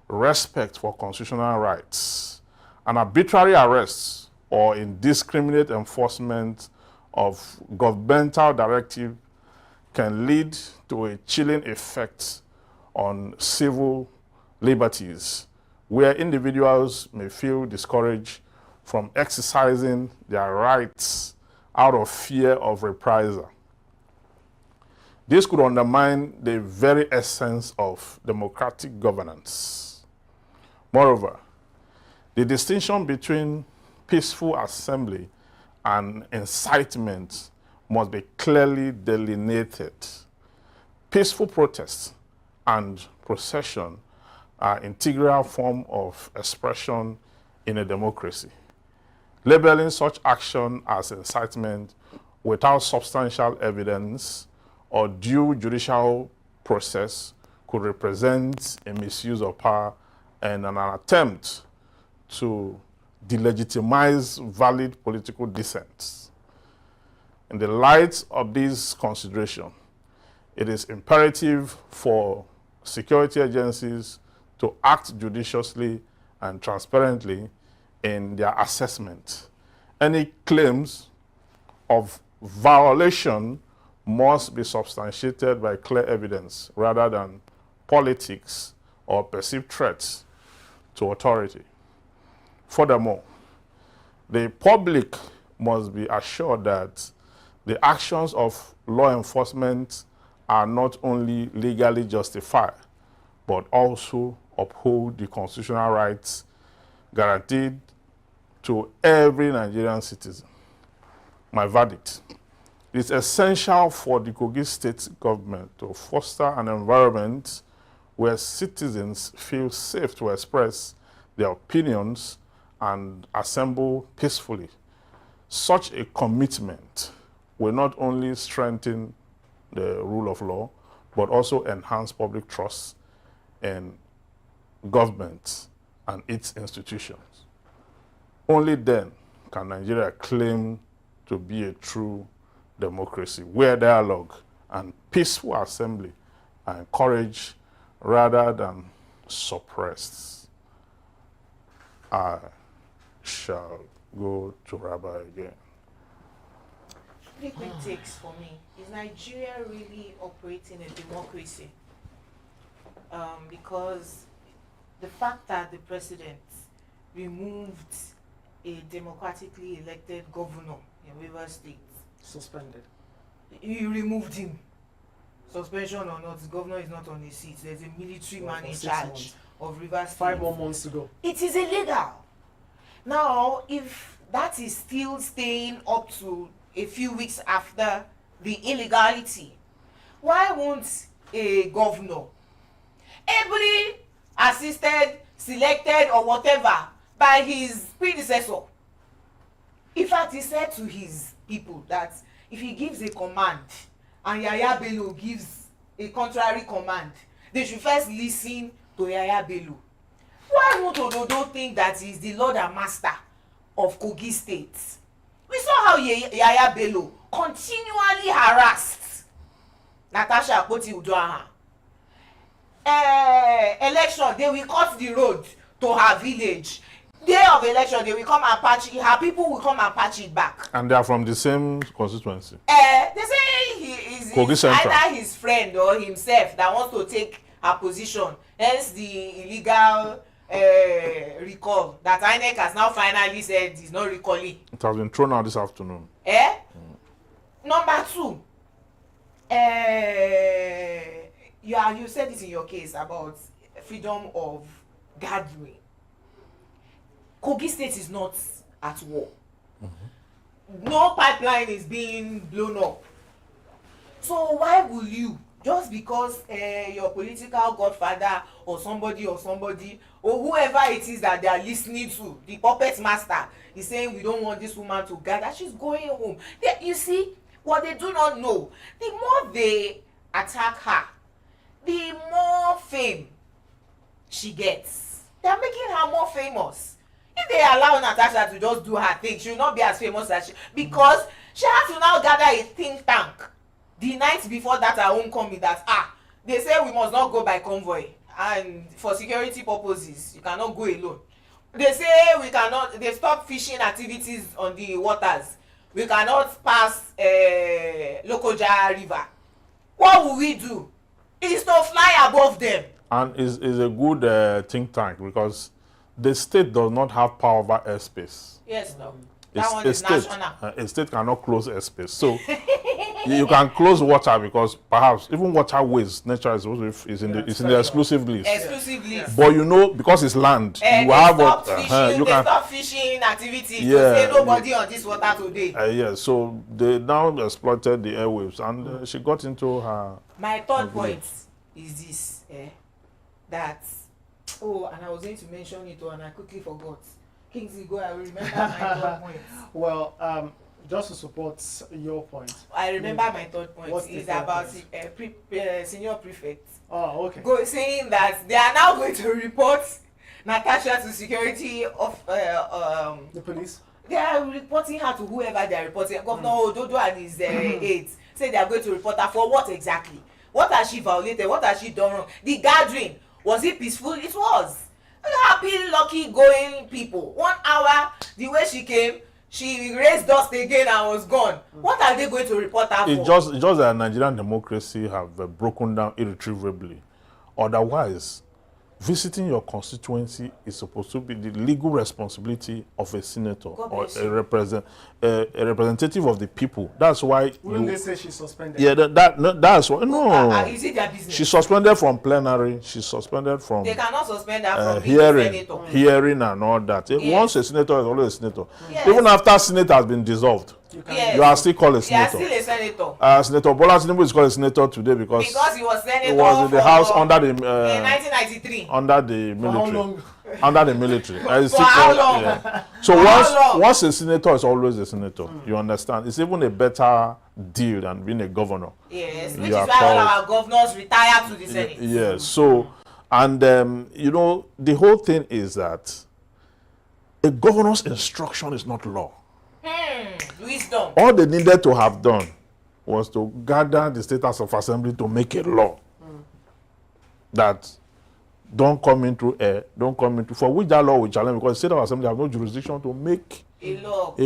Speaker 2: respect for constitutional rights. An arbitrary arrest or indiscriminate enforcement of governmental directive can lead to a chilling effect on civil liberties, where individuals may feel discouraged from exercising their rights out of fear of reprisal. This could undermine the very essence of democratic governance. Moreover, the distinction between peaceful assembly and incitement must be clearly delineated. Peaceful protests and procession are integral form of expression in a democracy. Labeling such action as incitement without substantial evidence or due judicial process could represent a misuse of power and an attempt to delegitimize valid political dissent. In the light of these considerations, it is imperative for security agencies to act judiciously and transparently in their assessment. Any claims of violation must be substantiated by clear evidence rather than politics or perceived threats to authority. Furthermore, the public must be assured that the actions of law enforcement are not only legally justified, but also uphold the constitutional rights guaranteed to every Nigerian citizen. My verdict: it is essential for the Kogi State government to foster an environment where citizens feel safe to express their opinions and assemble peacefully. Such a commitment will not only strengthen the rule of law, but also enhance public trust in government and its institutions. Only then can Nigeria claim to be a true democracy where dialogue and peaceful assembly are encouraged rather than suppressed. I shall go to Rabbi again.
Speaker 3: 3 quick takes for me. Is Nigeria really operating a democracy? Because the fact that the president removed a democratically elected governor in Rivers State,
Speaker 5: suspended.
Speaker 3: You removed him. Suspension or not, the governor is not on his seat. There's a military man in charge of Rivers State.
Speaker 5: 5 more months to go.
Speaker 3: It is illegal. Now, if that is still staying up to a few weeks after the illegality. Why won't a governor, ably assisted, selected, or whatever by his predecessor? In fact, he said to his people that if he gives a command and Yaya Bello gives a contrary command, they should first listen to Yaya Bello. Why won't Ododo think that he is the Lord and Master of Kogi State? We saw how Yaya Bello continually harassed Natasha Akpoti-Uduaghan. Election, they will cut the road to her village. Day of election, they will come and patch it. Her people will come and patch it back. And
Speaker 2: they are from the same constituency.
Speaker 3: They say he is either his friend or himself that wants to take her position. Hence the illegal recall that INEC has now finally said is not recalling. It has been thrown out this afternoon. Number two, you said this in your case about freedom of gathering. Kogi State is not at war. No pipeline is being blown up. So why will you, just because your political godfather or somebody or whoever it is that they are listening to, the puppet master, is saying we don't want this woman to gather, she's going home. You see, what they do not know, the more they attack her, the more fame she gets. They are making her more famous. If they allow Natasha to just do her thing, she will not be as famous as she, because she has to now gather a think tank the night before that her homecoming that they say we must not go by convoy, and for security purposes you cannot go alone. They say we cannot, they stop fishing activities on the waters, we cannot pass Lokoja river. What will we do? It is to fly above them. And is a good think tank, because the state does not have power over airspace. Yes, no. That one is national. A state cannot close airspace. So you can close water, because perhaps even waterways, nature is in the exclusive list. Exclusive list. But you know, because it's land, you have stop fishing activities to say nobody on this water today. So they now exploited the airwaves, and she got into her. My third point is this: that. Oh, and I was going to mention it, and I quickly forgot. Kingsley, go, I will remember my third point. Well, just to support your point. I remember my third point. Is about senior prefect. Oh, okay. Saying that they are now going to report Natasha to security of the police. They are reporting her to whoever they are reporting. Governor Ododo and his aides say they are going to report her for what exactly? What has she violated? What has she done wrong? The gathering, was it peaceful? It was. Happy, lucky going people. 1 hour, the way she came, she raised dust again and was gone. What are they going to report her for? It's just that Nigerian democracy have broken down irretrievably. Otherwise, visiting your constituency is supposed to be the legal responsibility of a senator or a representative of the people. That's why. Wouldn't they say she's suspended? Yeah, that's why. No. Is it their business? She's suspended from plenary. She's suspended from. They cannot suspend her from hearing and all that. Yes. Once a senator is always a senator. Yes. Even after Senate has been dissolved. You are still called a senator. You are still a senator. Senator Bola Tinubu is called a senator today because he was senator. He was in the house under the in 1993. Under the military. Under the military. For how long? Yeah. So once a senator is always a senator. You understand? It's even a better deal than being a governor. Yes, which is why all our governors retire to the Senate. Yes. So, and the whole thing is that a governor's instruction is not law. Wisdom. All they needed to have done was to gather the State House of Assembly to make a law that don't come into for which that law will challenge, because the State House of Assembly have no jurisdiction to make a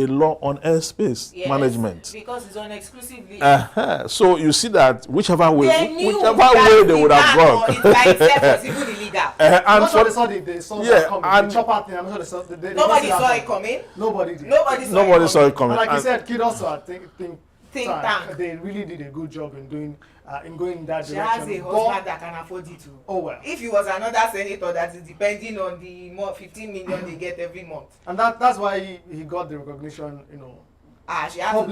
Speaker 3: law on airspace management. Because it's on exclusive list. So you see that whichever way they would have gone. Was even illegal. And so they saw that coming. And the chopper thing, I'm sure nobody saw it coming. Nobody did. Nobody saw it coming. And like you said, kid also, I think tank.
Speaker 5: They really did a good job in doing in going in that
Speaker 3: she
Speaker 5: direction.
Speaker 3: She has a husband that can afford it too.
Speaker 5: Oh well.
Speaker 3: If he was another senator that is depending on the 15 million they get every month.
Speaker 5: And that's why he got the recognition, you know.
Speaker 3: She had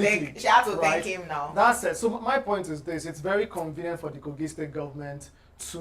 Speaker 3: to thank him now.
Speaker 5: That's it. So my point is this: it's very convenient for the Kogi State government to